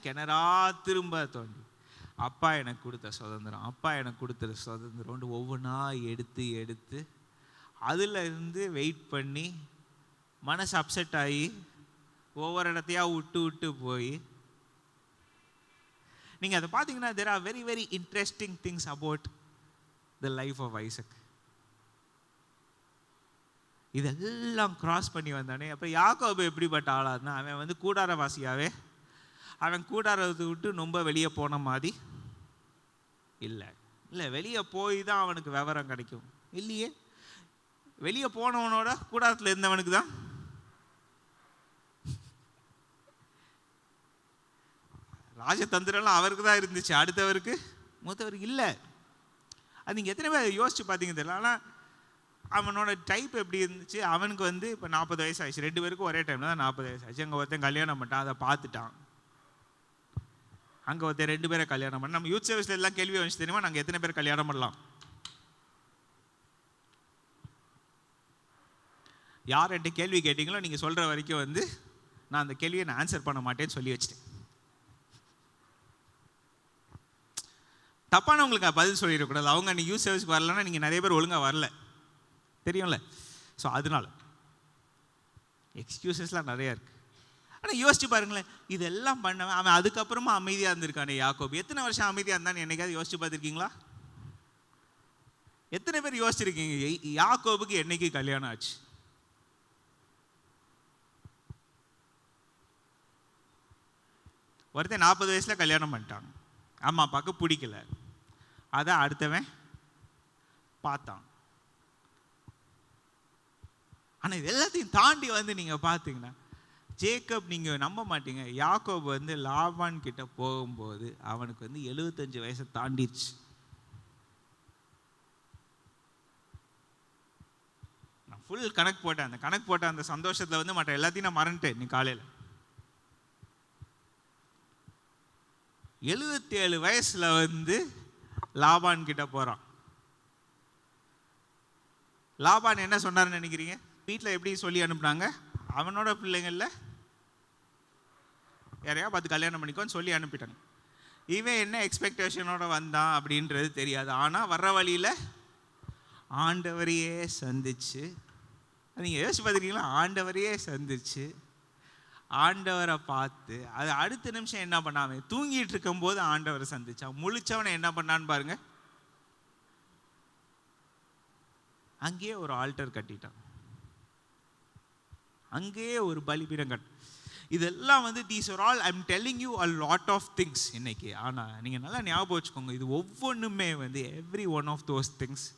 கிணறா திரும்ப தோண்டி அப்பா எனக்கு கொடுத்த சுதந்திரம், அப்பா எனக்கு கொடுத்த சுதந்திரம் ஒவ்வொன்றா எடுத்து எடுத்து அதில் இருந்து வெயிட் பண்ணி மனசு அப்செட் ஆகி ஒவ்வொரு இடத்தையா விட்டு விட்டு போய் நீங்கள் அதை பார்த்தீங்கன்னா there are very very interesting things about the life of Isaac. இதெல்லாம் கிராஸ் பண்ணி வந்தானே. அப்புறம் யாக்கோபு எப்படிப்பட்ட ஆளாதுன்னா அவன் கூடாரவாசியாவே அவன் கூடாரத்தை விட்டு ரொம்ப வெளியே போன மாதிரி இல்லை. வெளியே போய் தான் அவனுக்கு விவரம் கிடைக்கும் இல்லையே. வெளியே போனவனோட கூடாரத்தில் இருந்தவனுக்கு தான் ராஜதந்திரம்லாம் அவருக்கு தான் இருந்துச்சு, அடுத்தவருக்கு மூத்தவருக்கு இல்லை. அது நீங்கள் எத்தனை பேர் யோசிச்சு பார்த்தீங்க தெரியல. ஆனால் அவனோட டைப் எப்படி இருந்துச்சு. அவனுக்கு இப்போ 40 வயசு ஆயிடுச்சு. 2 பேருக்கும் ஒரே டைமில் தான் 40 வயசு ஆச்சு. அங்கே ஒருத்தன் கல்யாணம் பண்ணிட்டான், அதை பார்த்துட்டான். அங்கே ஒருத்தர் 2 பேரை கல்யாணம் பண்ண. நம்ம யூத் சர்வீஸ்ல எல்லாம் கேள்வி வந்துச்சு தெரியுமா, நாங்கள் எத்தனை பேர் கல்யாணம் பண்ணலாம்? யார் என்கிட்ட கேள்வி கேட்டீங்களோ நீங்கள் சொல்கிற வரைக்கும் நான் அந்த கேள்வியை நான் ஆன்சர் பண்ண மாட்டேன்னு சொல்லி வச்சிட்டேன். தப்பானவங்களுக்கு பதில் சொல்லிடக்கூடாது. அவங்க அன்றைக்கி யூத் சர்வீஸ்க்கு வரலன்னா நீங்கள் நிறைய பேர் ஒழுங்காக வரல, தெரியும்ல. ஸோ அதனால எக்ஸ்கியூசஸ்லாம் நிறையா இருக்குது. ஆனால் யோசிச்சு பாருங்களேன், இதெல்லாம் பண்ணவன் அவன் அதுக்கப்புறமா அமைதியாக இருந்திருக்கானே யாக்கோபு. எத்தனை வருஷம் அமைதியாக இருந்தான்னு என்னைக்காவது யோசிச்சு பார்த்துருக்கீங்களா? எத்தனை பேர் யோசிச்சிருக்கீங்க யாக்கோபுக்கு என்னைக்கு கல்யாணம் ஆச்சு? ஒருத்தன் 40 வயசுல கல்யாணம் பண்ணிட்டாங்க. அம்மா அப்பாவுக்கு பிடிக்கல, அதை அடுத்தவன் பார்த்தான். ஆனால் இது எல்லாத்தையும் தாண்டி நீங்கள் பார்த்தீங்கன்னா ஜேக்கப், நீங்கள் நம்ப மாட்டீங்க, யாக்கோபு லாபான் கிட்ட போகும்போது அவனுக்கு 75 வயசை தாண்டிடுச்சு. நான் ஃபுல் கணக்கு போட்டேன். அந்த கணக்கு போட்ட அந்த சந்தோஷத்தில் மற்ற எல்லாத்தையும் நான் மறந்துட்டேன். நீ காலையில் 77 வயசுல லாபான் கிட்ட போறான். லாபான் என்ன சொன்னாருன்னு நினைக்கிறீங்க? வீட்டில் எப்படி சொல்லி அனுப்புனாங்க? அவனோட பிள்ளைங்கள்ல யாரையா பார்த்து கல்யாணம் பண்ணிக்கோன்னு சொல்லி அனுப்பிட்டாங்க. இவன் என்ன எக்ஸ்பெக்டேஷனோட வந்தான் அப்படின்றது தெரியாது. ஆனால் வர்ற வழியில் ஆண்டவரையே சந்திச்சு, நீங்கள் யோசிச்சு பார்த்துருக்கீங்களா? ஆண்டவரையே சந்திச்சு ஆண்டவரை பார்த்து அது அடுத்த நிமிஷம் என்ன பண்ணாம தூங்கிட்டு இருக்கும் போது ஆண்டவரை சந்திச்சான். முழிச்சவனை என்ன பண்ணான்னு பாருங்க, அங்கேயே ஒரு ஆல்டர் கட்டிட்டான், அங்கேயே ஒரு பலிபீடம் கட்ட. இதெல்லாம் these are all I am telling you a lot of things இன்னைக்கு. ஆனால் நீங்கள் நல்லா ஞாபகம் வச்சுக்கோங்க, இது ஒவ்வொன்றுமே every one of those things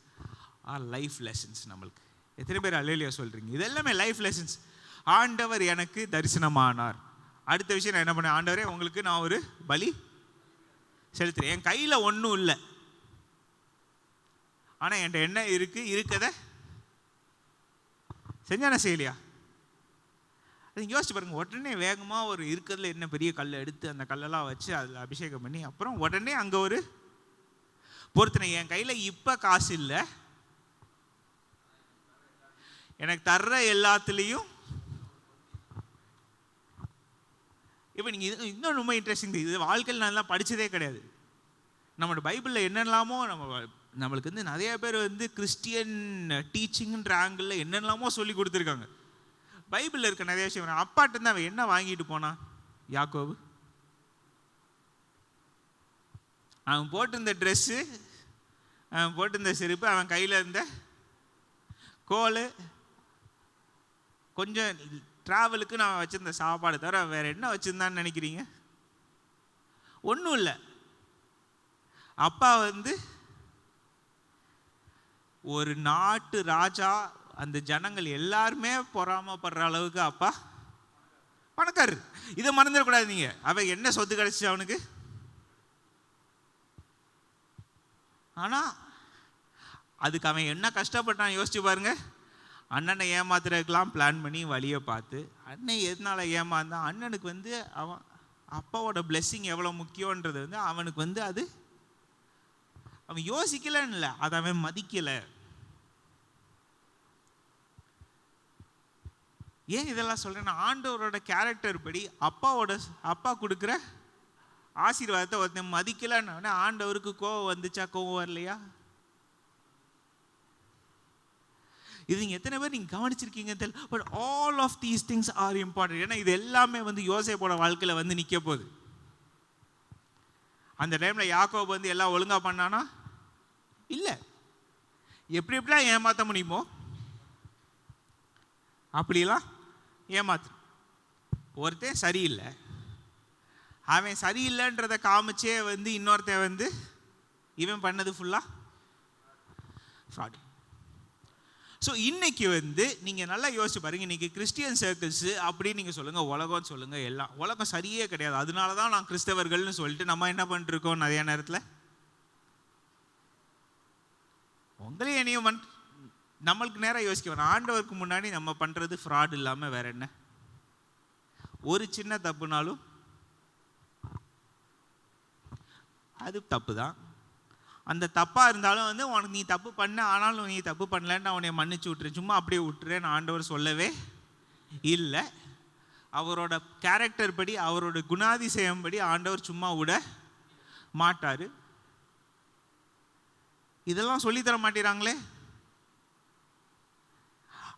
are life lessons. நம்மளுக்கு எத்தனை பேர் அல்லேலூயா சொல்றீங்க? இது எல்லாமே லைஃப் லெசன்ஸ். ஆண்டவர் எனக்கு தரிசனமானார். அடுத்த விஷயம் நான் என்ன பண்ணேன்? ஆண்டவரே உங்களுக்கு நான் ஒரு பலி செலுத்துறேன். என் கையில் ஒன்றும் இல்லை, ஆனால் என்கிட்ட என்ன இருக்கதை செஞ்சானே செய்யலையா? அது யோசிச்சு பாருங்க. உடனே வேகமாக ஒரு இருக்கிறதுல என்ன பெரிய கல்லை எடுத்து அந்த கல்லெல்லாம் வச்சு அதில் அபிஷேகம் பண்ணி அப்புறம் உடனே அங்கே ஒரு பொறுத்தனை. என் கையில் இப்போ காசு இல்லை, எனக்கு தர்ற எல்லாத்துலேயும். இப்போ நீங்கள் இன்னும் ரொம்ப இன்ட்ரெஸ்டிங், இது வாழ்க்கையில் நான் படித்ததே கிடையாது. நம்மளோட பைபிளில் என்னெல்லாமோ நம்மளுக்கு வந்து நிறைய பேர் வந்து கிறிஸ்டியன் டீச்சிங்ன்ற ஆங்கிளில் என்னெல்லாமோ சொல்லி கொடுத்துருக்காங்க. பைபிளில் இருக்க நிறைய விஷயம். அப்பாட்டு தான் அவன் என்ன வாங்கிட்டு போனான்? யாக்கோபு அவன் போட்டிருந்த ட்ரெஸ்ஸு, அவன் போட்டிருந்த செருப்பு, அவன் கையில் இருந்த கோல், கொஞ்சம் ட்ராவலுக்கு நான் வச்சுருந்த சாப்பாடு தவிர வேற என்ன வச்சுருந்தான்னு நினைக்கிறீங்க? ஒன்றும் இல்லை. அப்பா வந்து ஒரு நாட்டு ராஜா, அந்த ஜனங்கள் எல்லாருமே பொறாமப்படுற அளவுக்கு அப்பா பணக்காரர். இதை மறந்துடக்கூடாது நீங்க. அவன் என்ன சொத்து கிடைச்சி அவனுக்கு? ஆனா அதுக்கு அவன் என்ன கஷ்டப்பட்டான் யோசிச்சு பாருங்க. அண்ணனை ஏமாத்துறதுக்கெல்லாம் பிளான் பண்ணி வழியை பார்த்து, அண்ணன் எதனால ஏமாந்தான்? அண்ணனுக்கு வந்து அவன் அப்பாவோட பிளெஸ்ஸிங் எவ்வளோ முக்கியன்றது வந்து அவனுக்கு வந்து அது அவன் யோசிக்கலன்னு இல்லை, அதை அவன் மதிக்கலை. ஏன் இதெல்லாம் சொல்றேன்னா, ஆண்டவரோட கேரக்டர் படி அப்பா கொடுக்குற ஆசீர்வாதத்தை ஒருத்தன் மதிக்கலன்னு ஆண்டவருக்கு கோவம் வந்துச்சா? கோவம் வரலையா? இது நீங்கள் எத்தனை பேர் நீங்கள் கவனிச்சிருக்கீங்க தெரியல. But all of these things are important. ஏன்னா இது எல்லாமே வந்து யோசேப்போட வாழ்க்கையில் வந்து நிற்க போகுது. அந்த டைமில் யாக்கோபு வந்து எல்லாம் ஒழுங்காக பண்ணானா? இல்லை. எப்படிலாம் ஏமாற்ற முடியுமோ அப்படிலாம் ஏமாத்து. ஒருத்தன் சரியில்லை, அவன் சரியில்லைன்றதை காமிச்சே வந்து இன்னொருத்தன் வந்து இவன் பண்ணது ஃபுல்லாக ஃப்ராட். ஸோ இன்னைக்கு வந்து நீங்கள் நல்லா யோசிச்சு பாருங்க. இன்னைக்கு கிறிஸ்டியன் சர்க்கிள்ஸ் அப்படின்னு நீங்கள் சொல்லுங்கள், உலகம்னு சொல்லுங்கள், எல்லாம் உலகம் சரியே கிடையாது. அதனால தான் நான் கிறிஸ்தவர்கள்னு சொல்லிட்டு நம்ம என்ன பண்ணிருக்கோம் நிறைய நேரத்தில். உங்களையும் என்னையும் நம்மளுக்கு நேரம் யோசிக்க வேணும். ஆண்டவருக்கு முன்னாடி நம்ம பண்ணுறது ஃப்ராட் இல்லாமல் வேற என்ன? ஒரு சின்ன தப்புனாலும் அது தப்பு தான். அந்த தப்பாக இருந்தாலும் வந்து உனக்கு நீ தப்பு பண்ண, ஆனாலும் நீ தப்பு பண்ணலன்னு அவனை மன்னிச்சு விட்டுரு, சும்மா அப்படியே விட்டுறேன்னு ஆண்டவர் சொல்லவே இல்லை. அவரோட கேரக்டர் படி, அவரோட குணாதிசயம் படி ஆண்டவர் சும்மா விட மாட்டார். இதெல்லாம் சொல்லித்தர மாட்டேறாங்களே.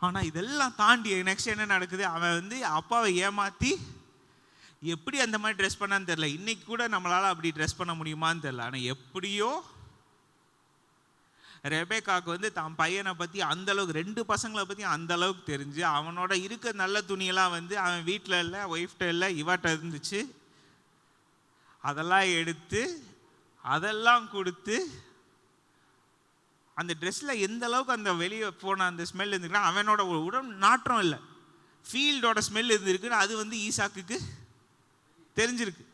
ஆனால் இதெல்லாம் தாண்டி நெக்ஸ்ட் என்ன நடக்குது? அவன் வந்து அப்பாவை ஏமாற்றி எப்படி அந்த மாதிரி ட்ரெஸ் பண்ணான்னு தெரில. இன்னைக்கு கூட நம்மளால் அப்படி ட்ரெஸ் பண்ண முடியுமான்னு தெரில. ஆனால் எப்படியோ ரெபேக்காவுக்கு வந்து தான் பையனை பற்றி அந்தளவுக்கு, 2 பசங்களை பற்றி அந்தளவுக்கு தெரிஞ்சு, அவனோட இருக்க நல்ல துணியெல்லாம் வந்து அவன் வீட்டில் இல்லை, ஒய்ஃப்ட இல்லை, இவட்ட இருந்துச்சு. அதெல்லாம் எடுத்து அதெல்லாம் கொடுத்து அந்த ட்ரெஸ்ஸில் எந்த அளவுக்கு அந்த வெளியே போன அந்த ஸ்மெல் இருந்துக்குன்னா, அவனோட உடம்பு நாற்றம் இல்லை, ஃபீல்டோட ஸ்மெல் இருந்திருக்குன்னு அது வந்து ஈசாக்குக்கு தெரிஞ்சிருக்கு.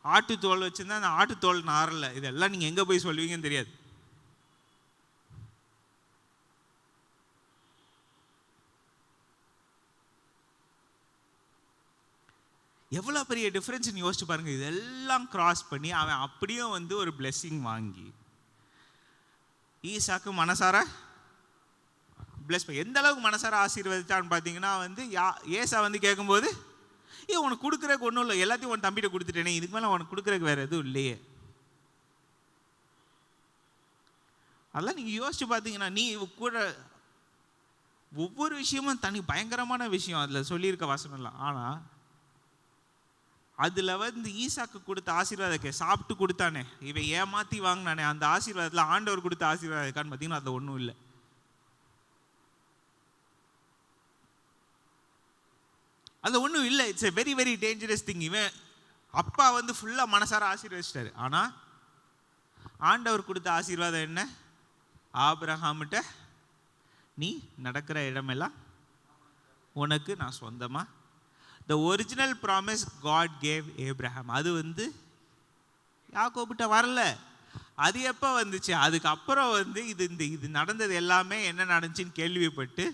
ஆட்டுத்தோல் வச்சுருந்தா அந்த ஆட்டுத்தோல் நாரில். இதெல்லாம் நீங்கள் எங்கே போய் சொல்லுவீங்கன்னு தெரியாது. எவ்வளோ பெரிய டிஃப்ரென்ஸ்ன்னு யோசிச்சு பாருங்க. இதெல்லாம் கிராஸ் பண்ணி அவன் அப்படியும் வந்து ஒரு பிளெஸ்ஸிங் வாங்கி ஈசாக்கு மனசார பிளஸ் எந்த அளவுக்கு மனசார ஆசீர்வதிச்சான்னு பார்த்தீங்கன்னா வந்து ஏசா வந்து கேட்கும்போது, உனக்கு கொடுக்குறதுக்கு ஒன்றும் இல்லை, எல்லாத்தையும் உன் தம்பிகிட்ட கொடுத்துட்டேனே, இதுக்கு மேலே உனக்கு கொடுக்குறதுக்கு வேறு எதுவும் இல்லையே. அதெல்லாம் நீங்கள் யோசிச்சு பார்த்தீங்கன்னா, நீ கூட ஒவ்வொரு விஷயமும் தனி பயங்கரமான விஷயம் அதில் சொல்லியிருக்க வசனம்லாம். ஆனால் அதில் வந்து ஈசாக்கு கொடுத்த ஆசீர்வாதத்தை சாப்பிட்டு கொடுத்தானே, இவன் ஏமாற்றி வாங்கினானே, அந்த ஆசீர்வாதத்தில் ஆண்டவர் கொடுத்த ஆசீர்வாதம் இருக்கான்னு பார்த்தீங்கன்னா அதில் ஒன்றும் இல்லை. அது ஒன்றும் இல்லை. It's a very very dangerous thing. இவன் அப்பா வந்து ஃபுல்லாக மனசார ஆசீர்வதிச்சிட்டாரு. ஆனால் ஆண்டவர் கொடுத்த ஆசீர்வாதம் என்ன? ஆபிரகாமிட்ட நீ நடக்கிற இடமெல்லாம் உனக்கு நான் சொந்தமாக. The original promise God gave Abraham, அது வந்து யாக்கோபிட்ட வரல. அது எப்போ வந்துச்சு? அதுக்கப்புறம் வந்து இது நடந்தது எல்லாமே என்ன நடந்துச்சுன்னு கேள்விப்பட்டு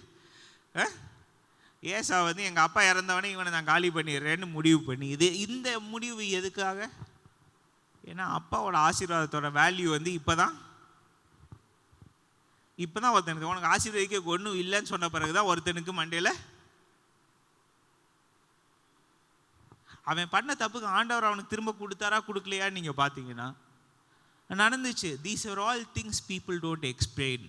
ஏசா வந்து எங்கள் அப்பா இறந்தவனே இவனை நான் காலி பண்ணிடுறேன்னு முடிவு பண்ணி, இந்த முடிவு எதுக்காக? ஏன்னா அப்பாவோட ஆசீர்வாதத்தோட வேல்யூ வந்து இப்போதான் ஒருத்தனுக்கு, உனக்கு ஆசீர்வதிக்க ஒன்றும் இல்லைன்னு சொன்ன பிறகுதான் ஒருத்தனுக்கு மண்டையில் அவன் பண்ண தப்புக்கு ஆண்டவர் அவனுக்கு திரும்ப கொடுத்தாரா கொடுக்கலையான்னு நீங்கள் பார்த்தீங்கன்னா நடந்துச்சு. These are all things people don't explain.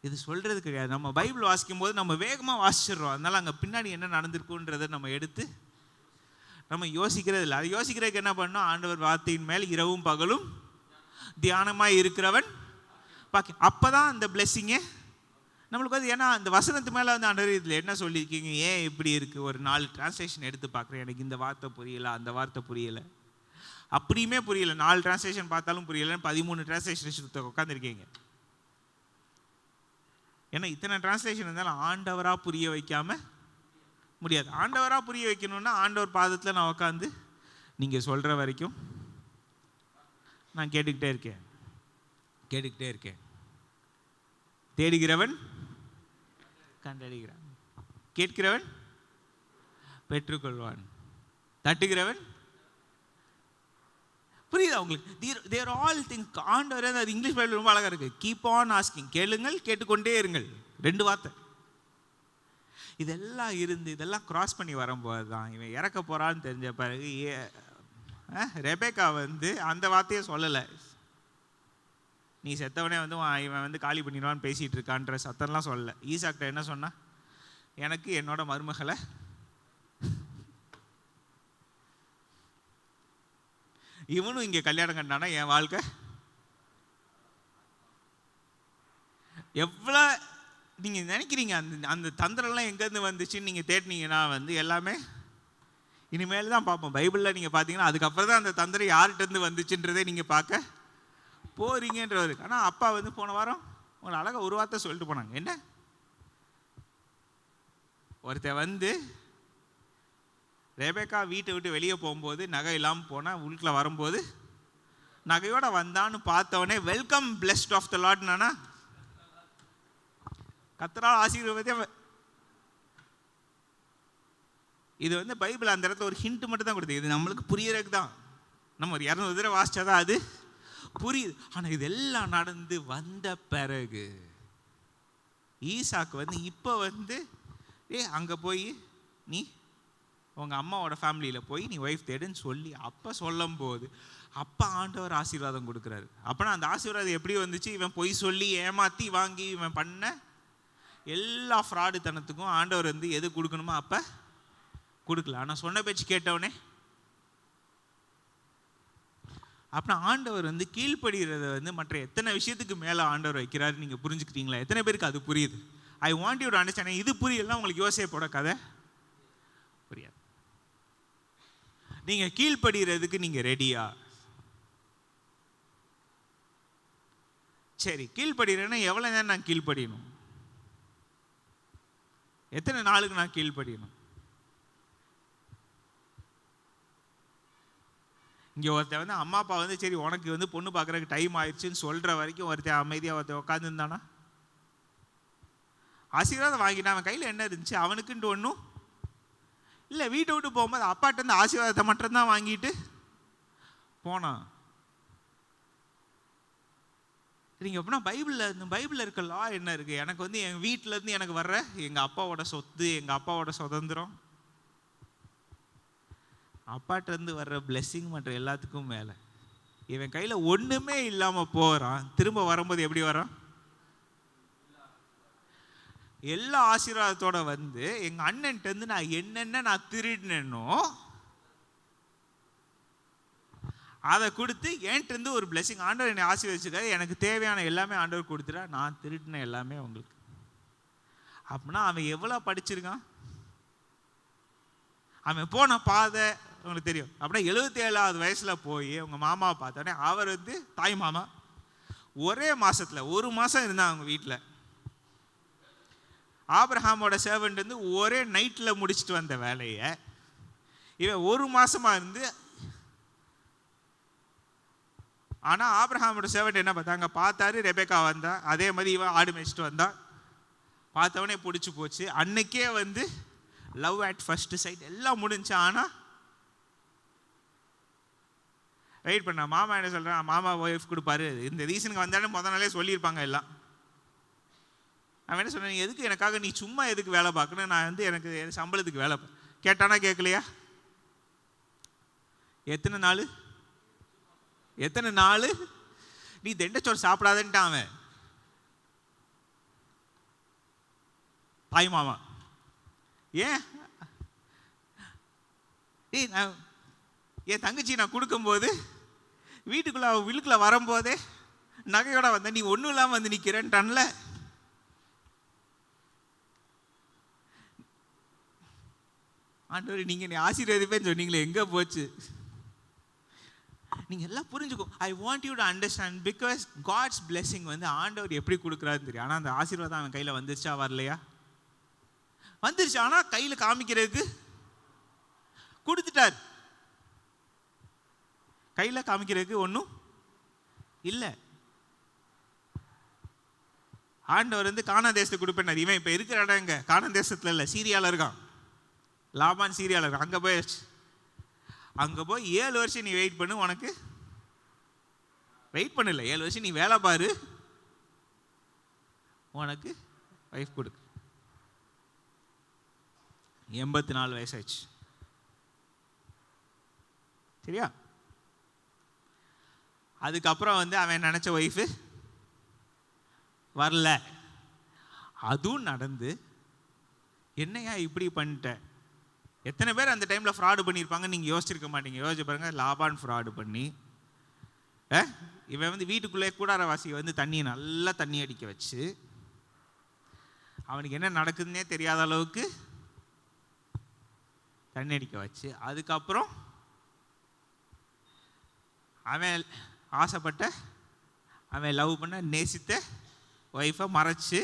இது சொல்கிறது கிடையாது. நம்ம பைபிள் வாசிக்கும் போது நம்ம வேகமாக வாசிச்சிடுறோம். அதனால் அங்கே பின்னாடி என்ன நடந்திருக்குன்றதை நம்ம எடுத்து நம்ம யோசிக்கிறது இல்லை. அது யோசிக்கிறதுக்கு என்ன பண்ணோம்? ஆண்டவர் வார்த்தையின் மேல் இரவும் பகலும் தியானமாக இருக்கிறவன் பாக்கி. அப்போ தான் அந்த பிளெஸ்ஸிங்கே நம்மளுக்கு வந்து, ஏன்னா அந்த வசனத்து மேலே வந்து ஆண்டவர் இதில் என்ன சொல்லியிருக்கீங்க, ஏன் இப்படி இருக்குது, ஒரு 4 டிரான்ஸ்லேஷன் எடுத்து பார்க்குறேன், எனக்கு இந்த வார்த்தை புரியலை, அந்த வார்த்தை புரியலை, அப்படியுமே புரியலை, 4 டிரான்ஸ்லேஷன் பார்த்தாலும் புரியலைன்னு 13 டிரான்ஸ்லேஷன் உட்காந்துருக்கீங்க. ஏன்னா இத்தனை டிரான்ஸ்லேஷன் இருந்தாலும் ஆண்டவராக புரிய வைக்காம முடியாது. ஆண்டவராக புரிய வைக்கணும்னா ஆண்டவர் பாதத்தில் நான் உட்காந்து நீங்கள் சொல்கிற வரைக்கும் நான் கேட்டுக்கிட்டே இருக்கேன். தேடுகிறவன் கண்டடைகிறான், கேட்கிறவன் பெற்றுக்கொள்வான், தட்டுகிறவன். புரியுதா உங்களுக்கு? தேர் ஆல் திங்க். ஆண்டவர் அது இங்கிலீஷ் பைபிள் ரொம்ப அழகாக இருக்குது. கீப் ஆன் ஆஸ்கிங், கேளுங்கள், கேட்டுக்கொண்டே இருங்கள், 2 வார்த்தை. இதெல்லாம் கிராஸ் பண்ணி வரும்போது தான் இவன் இறக்க போகிறான்னு தெரிஞ்ச பிறகு ரெபேக்கா வந்து அந்த வார்த்தையே சொல்லலை. நீ செத்தவனே வந்து இவன் வந்து காலி பண்ணிடுவான்னு பேசிகிட்டு இருக்கான்ற சத்தம்லாம் சொல்லலை. ஈசாக்கிட்ட என்ன சொன்னா? எனக்கு என்னோட மருமகளை இவனும் இங்கே கல்யாணம் கண்டானா என் வாழ்க்கை எவ்வளோ நீங்கள் நினைக்கிறீங்க. அந்த தந்திரம்லாம் எங்கேருந்து வந்துச்சுன்னு நீங்கள் தேடினீங்கன்னா வந்து எல்லாமே இனிமேல் தான் பார்ப்போம். பைபிளில் நீங்கள் பார்த்தீங்கன்னா அதுக்கப்புறம் தான் அந்த தந்திரம் யார்கிட்டருந்து வந்துச்சுன்றதே நீங்கள் பார்க்க போறீங்கன்றவருக்கு. ஆனால் அப்பா வந்து போன வாரம் உங்களை அழகாக ஒரு வார்த்தை சொல்லிட்டு போனாங்க. என்ன? ஒருத்தர் வந்து ரெபேக்கா வீட்டை விட்டு வெளியே போகும்போது நகை இல்லாமல் போனால் உள்ள வரும்போது நகையோட வந்தான்னு பார்த்தவொடனே வெல்கம் பிளெஸ்ட் ஆஃப் த லார்ட்னா கர்த்தரால் ஆசீர்வாதத்தை. இது வந்து பைபிள் அந்த இடத்துல ஒரு ஹிண்ட் மட்டும் தான் கொடுத்து, இது நம்மளுக்கு புரியறதுக்கு தான். நம்ம ஒரு 200 தடவை வாசிச்சாதான் அது புரியுது. ஆனால் இதெல்லாம் நடந்து வந்த பிறகு ஈசாக்கு வந்து இப்போ வந்து அங்கே போய் நீ உங்கள் அம்மாவோட ஃபேமிலியில் போய் நீ ஒய்ஃப் தேடுன்னு சொல்லி அப்போ சொல்லும் போது அப்போ ஆண்டவர் ஆசீர்வாதம் கொடுக்குறாரு. அப்போனா அந்த ஆசீர்வாதம் எப்படி வந்துச்சு? இவன் பொய் சொல்லி ஏமாற்றி வாங்கி இவன் பண்ண எல்லா ஃப்ராடுத்தனத்துக்கும் ஆண்டவர் வந்து எது கொடுக்கணுமோ அப்போ கொடுக்கல. ஆனால் சொன்ன பேச்சு கேட்டவனே. அப்படின்னா ஆண்டவர் வந்து கீழ்ப்படுகிறத வந்து மற்ற எத்தனை விஷயத்துக்கு மேலே ஆண்டவர் வைக்கிறாரு நீங்கள் புரிஞ்சுக்கிறீங்களா? எத்தனை பேருக்கு அது புரியுது? ஐ வாண்ட் யூ டு அண்டர்ஸ்டாண்ட். இது புரியலாம் உங்களுக்கு யோசேப்போட கதை புரியாது. நீங்கள் கீழ்ப்படுகிறதுக்கு நீங்கள் ரெடியா? சரி, கீழ்ப்படுகிறேன்னா எவ்வளோ நேரம் நான் கீழ்ப்படியணும்? எத்தனை நாளுக்கு நான் கீழ்ப்படியணும்? இங்கே ஒருத்தர் வந்து அம்மா அப்பா வந்து சரி உனக்கு வந்து பொண்ணு பார்க்குறதுக்கு டைம் ஆயிடுச்சுன்னு சொல்கிற வரைக்கும் ஒருத்தர் அமைதியாக ஒருத்தர் உட்காந்துருந்தானா? ஆசீர்வாதம் வாங்கிட்டான். அவன் கையில் என்ன இருந்துச்சு? அவனுக்குன்ட்டு ஒன்றும் இல்லை. வீட்டை விட்டு போகும்போது அப்பாட்ட இருந்து ஆசீர்வாதத்தை மட்டும்தான் வாங்கிட்டு போனான். நீங்கள் எப்படின்னா பைபிளில் இருக்க லா என்ன இருக்குது? எனக்கு வந்து என் வீட்டிலேருந்து எனக்கு வர்ற எங்கள் அப்பாவோட சொத்து, எங்கள் அப்பாவோட சுதந்திரம், அப்பாட்டிருந்து வர்ற பிளெஸ்ஸிங் மற்ற எல்லாத்துக்கும் மேலே இவன் கையில் ஒன்றுமே இல்லாமல் போகிறான். திரும்ப வரும்போது எப்படி வரான்? எல்லா ஆசீர்வாதத்தோட வந்து எங்கள் அண்ணன்ட்டு நான் என்னென்ன நான் திருடினோ அதை கொடுத்து என்கிட்ட ஒரு பிளெஸிங். ஆண்டவர் என்னை ஆசீர்வதிச்சிருக்காரு, எனக்கு தேவையான எல்லாமே ஆண்டவர் கொடுத்துட்டா, நான் திருடின எல்லாமே உங்களுக்கு. அப்படின்னா அவன் எவ்வளோ படிச்சிருக்கான்? அவன் போன பாதை உங்களுக்கு தெரியும். அப்படின்னா 77வது வயசில் போய் உங்கள் மாமாவை பார்த்தோன்னே அவர் வந்து தாய் மாமா ஒரே மாதத்தில் 1 மாதம் இருந்தான் அவங்க வீட்டில். ஆபிரஹாமோட சேவன்ட் வந்து ஒரே நைட்டில் முடிச்சுட்டு வந்த வேலையை இவன் 1 மாதமாக இருந்து ஆனால் ஆபிரகாமோட சேவட் என்ன பார்த்தாங்க, பார்த்தாரு ரெபேக்கா வந்தா, அதே மாதிரி இவன் ஆடு மேய்ச்சிட்டு வந்தா, பார்த்தவனே பிடிச்சி போச்சு. அன்னைக்கே வந்து லவ் அட் ஃபர்ஸ்ட் சைட் எல்லாம் முடிஞ்சு. ஆனால் வெயிட் பண்ண மாமா என்ன சொல்கிறேன், மாமா ஒய்ஃப் கொடுப்பாரு, இந்த ரீசனுக்கு வந்தாலும் முத நாளே சொல்லியிருப்பாங்க எல்லாம். அவன் என்ன சொன்னேன், எதுக்கு எனக்காக நீ சும்மா எதுக்கு வேலை பார்க்கணும், நான் வந்து எனக்கு சம்பளத்துக்கு வேலை கேட்டானா கேட்கலையா? எத்தனை நாள் நீ தெண்டச்சோறு சாப்பிடாதன்ட்டான் அவன் தாய் மாமா. ஏன் என் தங்கச்சி நான் கொடுக்கும்போது வீட்டுக்குள்ள அவன் விழுக்குள்ள வரும்போதே நகையோட வந்த, நீ ஒன்றும் இல்லாமல் வந்து நிற்கிறேன்ட்டான்ல. ஆண்டவர் நீங்கள் நீ ஆசீர்வதிப்பேன்னு சொன்னீங்களே, எங்கே போச்சு? நீங்கள் எல்லாம் புரிஞ்சுக்கோ. I want you to understand, because God's blessing வந்து ஆண்டவர் எப்படி கொடுக்குறாருன்னு தெரியும். ஆனால் அந்த ஆசீர்வாதம் அவன் கையில் வந்துருச்சா வரலையா? வந்துருச்சு. ஆனால் கையில் காமிக்கிறதுக்கு கொடுத்துட்டார். கையில் காமிக்கிறதுக்கு ஒன்றும் இல்லை. ஆண்டவர் வந்து கானான் தேசத்துக்கு கொடுப்பேன். இவன் இப்போ இருக்கிற இடம் எங்க? கானான் தேசத்தில் இல்லை, சீரியாவில் இருக்கான். லாபான் சீரியாவில் இருக்கான். அங்கே போயிடுச்சு. அங்கே போய் 7 வருஷம் நீ வெயிட் பண்ணு, உனக்கு வெயிட் பண்ணல, 7 வருஷம் நீ வேலை பாரு, உனக்கு வைஃப் கொடுக்கு. 84 வயசாச்சு. சரியா? அதுக்கப்புறம் வந்து அவன் நினைச்ச ஒய்ஃபு வரல. அதுவும் நடந்து, என்னையா இப்படி பண்ணிட்ட? எத்தனை பேர் அந்த டைமில் ஃப்ராடு பண்ணியிருப்பாங்க நீங்கள் யோசிச்சிருக்க மாட்டீங்க. யோசிச்சு பாருங்க. லாபான் ஃப்ராடு பண்ணி இவன் வந்து வீட்டுக்குள்ளே கூடாரவாசியை வந்து நல்லா தண்ணி அடிக்க வச்சு, அவனுக்கு என்ன நடக்குதுன்னே தெரியாத அளவுக்கு தண்ணி அடிக்க வச்சு, அதுக்கப்புறம் அவன் ஆசைப்பட்ட, அவன் லவ் பண்ண நேசித்த ஒய்ஃபை மறைச்சு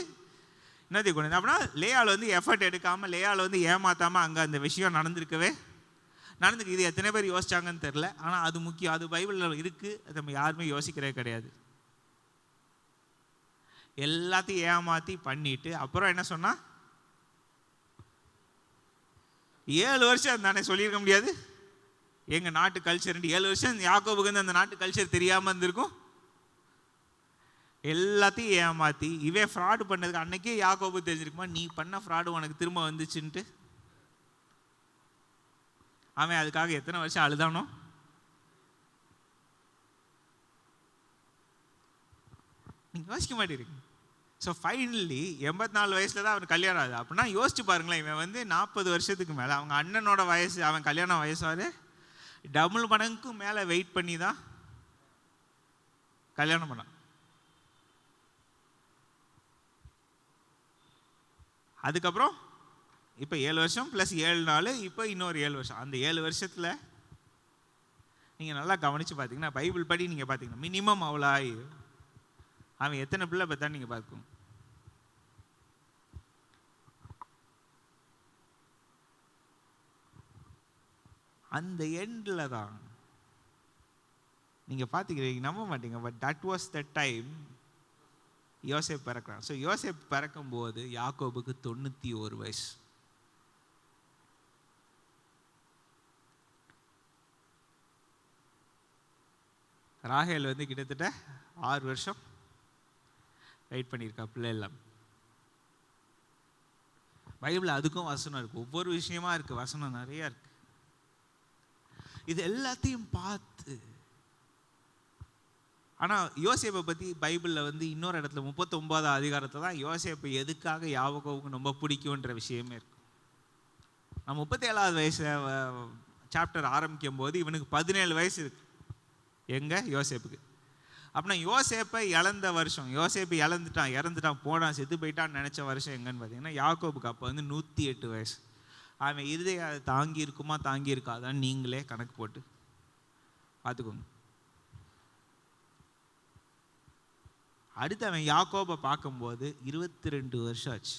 என்னது கொண்டு அப்படின்னா லேயால் வந்து எஃபர்ட் எடுக்காமல், லேயால் வந்து ஏமாத்தாமல் அங்கே அந்த விஷயம் நடந்துருக்கு. இது எத்தனை பேர் யோசிச்சாங்கன்னு தெரில. ஆனால் அது முக்கியம். அது பைபிளில் இருக்குது. அது நம்ம யாருமே யோசிக்கிறதே கிடையாது. எல்லாத்தையும் ஏமாற்றி பண்ணிட்டு அப்புறம் என்ன சொன்னா, 7 வருஷம் தானே சொல்லியிருக்க முடியாது. எங்கள் நாட்டு கல்ச்சர் 7 வருஷம் யாக்கோபுக்கு வந்து அந்த நாட்டு கல்ச்சர் தெரியாமல் இருந்திருக்கும். எல்லாத்தையும் ஏமாற்றி இவே ஃப்ராடு பண்ணதுக்கு அன்னைக்கே யாக்கோபு தெரிஞ்சிருக்குமா, நீ பண்ண ஃப்ராடு உனக்கு திரும்ப வந்துச்சுன்ட்டு. அவன் அதுக்காக எத்தனை வருஷம் அழுதானோ. நீங்க யோசிக்க மாட்டேங்க. ஸோ ஃபைனலி 84 வயசுல தான் அவன் கல்யாணம் ஆகுது. அப்படின்னா யோசிச்சு பாருங்களேன், இவன் வந்து 40 வருஷத்துக்கு மேலே, அவங்க அண்ணனோட வயசு, அவன் கல்யாணம் வயசாரு டபுள் மடங்குக்கும் மேலே வெயிட் பண்ணி தான் கல்யாணம் பண்ணான். அதுக்கப்புறம் இப்போ 7 வருஷம் ப்ளஸ் 7 நாள், இப்போ இன்னொரு 7 வருஷம். அந்த 7 வருஷத்தில் நீங்கள் நல்லா கவனித்து பார்த்தீங்கன்னா, பைபிள் படி நீங்கள் பார்த்தீங்கன்னா மினிமம் அவ்வளோ அவன் எத்தனை பிள்ளை பார்த்தா நீங்கள் பார்க்கணும். அந்த எண்டில் தான் நீங்கள் பார்த்துக்கிறீங்க, நம்ப மாட்டீங்க. But that was the time யோசேப் பிறக்கிறான். ஸோ யோசேப் பிறக்கும் போது யாக்கோபுக்கு 91 வயசு. ராகேல் வந்து கிட்டத்தட்ட 6 வருஷம் வெயிட் பண்ணியிருக்கா பிள்ளை எல்லாம். பைபிள் அதுக்கும் வசனம் இருக்கு, ஒவ்வொரு விஷயமா இருக்கு, வசனம் நிறைய இருக்கு. இது எல்லாத்தையும் பார்த்து, ஆனால் யோசேப்பை பற்றி பைபிளில் வந்து இன்னொரு இடத்துல 39ஆவது அதிகாரத்தில் தான் யோசேப்பை எதுக்காக யாக்கோபுக்கு ரொம்ப பிடிக்கும்ன்ற விஷயமே இருக்கு. நான் 37ஆவது வயசு சாப்டர் ஆரம்பிக்கும் போது இவனுக்கு 17 வயசு இருக்கு. எங்க யோசேப்புக்கு. அப்படின்னா யோசேப்பை இழந்த வருஷம், யோசேப்பு இறந்துட்டான் போனான், செத்து போயிட்டான்னு நினச்ச வருஷம் எங்கன்னு பார்த்தீங்கன்னா யாக்கோபுக்கு அப்போ வந்து 108 வயசு. அவன் இருதய தாங்கி இருக்குமா தாங்கி இருக்காதான்னு நீங்களே கணக்கு போட்டு பார்த்துக்கோங்க. அடுத்து அவன் யாக்கோபை பார்க்கும்போது 22 வருஷம் ஆச்சு.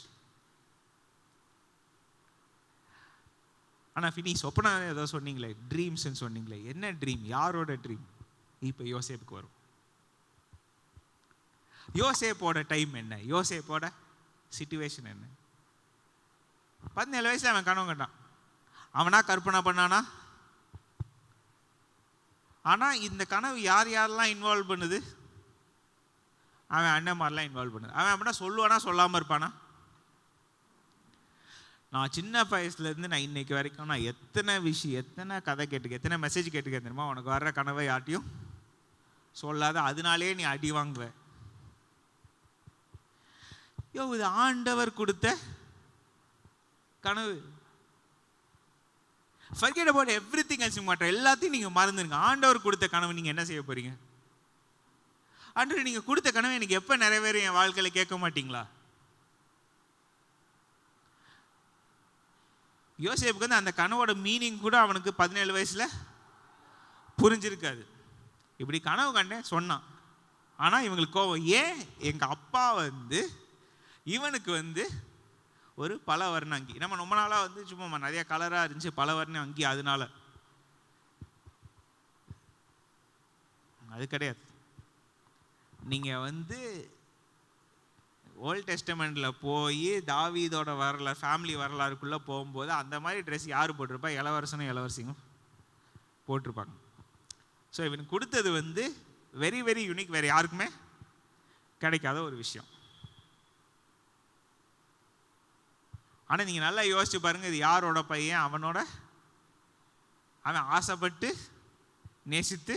ஆனால் ஃபினி சொப்பனா ஏதோ சொன்னீங்களே, ட்ரீம்ஸ்ன்னு சொன்னீங்களே, என்ன ட்ரீம், யாரோட ட்ரீம் இப்போ யோசேப்புக்கு வரும். யோசேப்போட டைம் என்ன, யோசேப்போட சிச்சுவேஷன் என்ன? 17 வயசுல அவன் கனவு கண்டான். அவனா கற்பனை பண்ணானா? ஆனா இந்த கனவு யார் யாரெல்லாம் இன்வால்வ் பண்ணுது? அவன் அண்ணன்மாரெலாம் இன்வால்வ் பண்ணுது. அவன் அப்படின்னா சொல்லுவானா சொல்லாமல் இருப்பானா? நான் சின்ன வயசுலேருந்து நான் இன்னைக்கு வரைக்கும் நான் எத்தனை கதை கேட்டுக்க, எத்தனை மெசேஜ் கேட்டுக்க தெரியுமா? உனக்கு வர்ற கனவை யார்ட்டையும் சொல்லாத, அதனாலே நீ அடி வாங்குவ. இது ஆண்டவர் கொடுத்த கனவு. forget about everything else. மற்ற எல்லாத்தையும் நீங்க மறந்துருங்க. ஆண்டவர் கொடுத்த கனவு நீங்க என்ன செய்ய போறீங்க? ஆண்டவர் நீங்க கொடுத்த கனவு எனக்கு எப்ப நிறைவேறும் என் வாழ்க்கையில கேட்க மாட்டீங்களா? யோசேப்புக்கு வந்து அந்த கனவோட மீனிங் கூட அவனுக்கு 17 வயசுல புரிஞ்சிருக்காது. இப்படி கனவு கண்டேன் சொன்னான். ஆனா இவங்களுக்கு கோவம். ஏன்? எங்க அப்பா வந்து இவனுக்கு வந்து ஒரு பல வர்ண அங்கி, நம்ம ரொம்ப நாளாக வந்து சும்மா நிறைய கலராக இருந்துச்சு பல வர்ண அங்கி, அதனால அது கிடையாது. நீங்கள் வந்து ஓல்ட் டெஸ்டமெண்ட்ல போய் தாவீதோட வரலாறு, ஃபேமிலி வரலாறுக்குள்ளே போகும்போது அந்த மாதிரி ட்ரெஸ் யார் போட்டிருப்பா? இளவரசனும் இளவரசியும் போட்டிருப்பாங்க. ஸோ இவனுக்கு கொடுத்தது வந்து வெரி வெரி யூனிக், வேறு யாருக்குமே கிடைக்காத ஒரு விஷயம். ஆனால் நீங்கள் நல்லா யோசிச்சு பாருங்கள், இது யாரோட பையன்? அவன் ஆசைப்பட்டு நேசித்து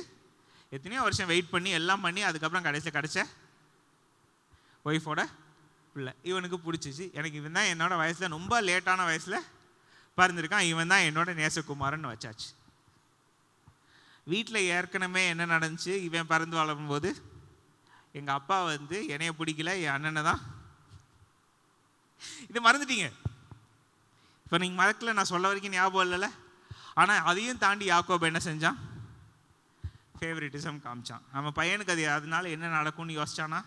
எத்தனையோ வருஷம் வெயிட் பண்ணி எல்லாம் பண்ணி அதுக்கப்புறம் கடைசியில் கிடைச்ச ஒய்ஃபோட பிள்ளை. இவனுக்கு பிடிச்சிச்சு. எனக்கு இவன் தான் என்னோட வயசில் ரொம்ப லேட்டான வயசில் பிறந்திருக்கான், இவன் தான் என்னோட நேசகுமாரன்னு வச்சாச்சு. வீட்டில் ஏற்கனவே என்ன நடந்துச்சு? இவன் பிறந்து வளரும்போது எங்கள் அப்பா வந்து என்னைய பிடிக்கல, என் அண்ணனை தான். இதை மறந்துட்டீங்க. இப்போ நீங்கள் மறக்கல, நான் சொல்ல வரைக்கும் ஞாபகம் இல்லைல்ல. ஆனால் அதையும் தாண்டி யாக்கோபு என்ன செஞ்சான்? ஃபேவரிட்டிசம் காமிச்சான். நம்ம பையனுக்கு அது அதனால என்ன நடக்கும்னு யோசிச்சானா?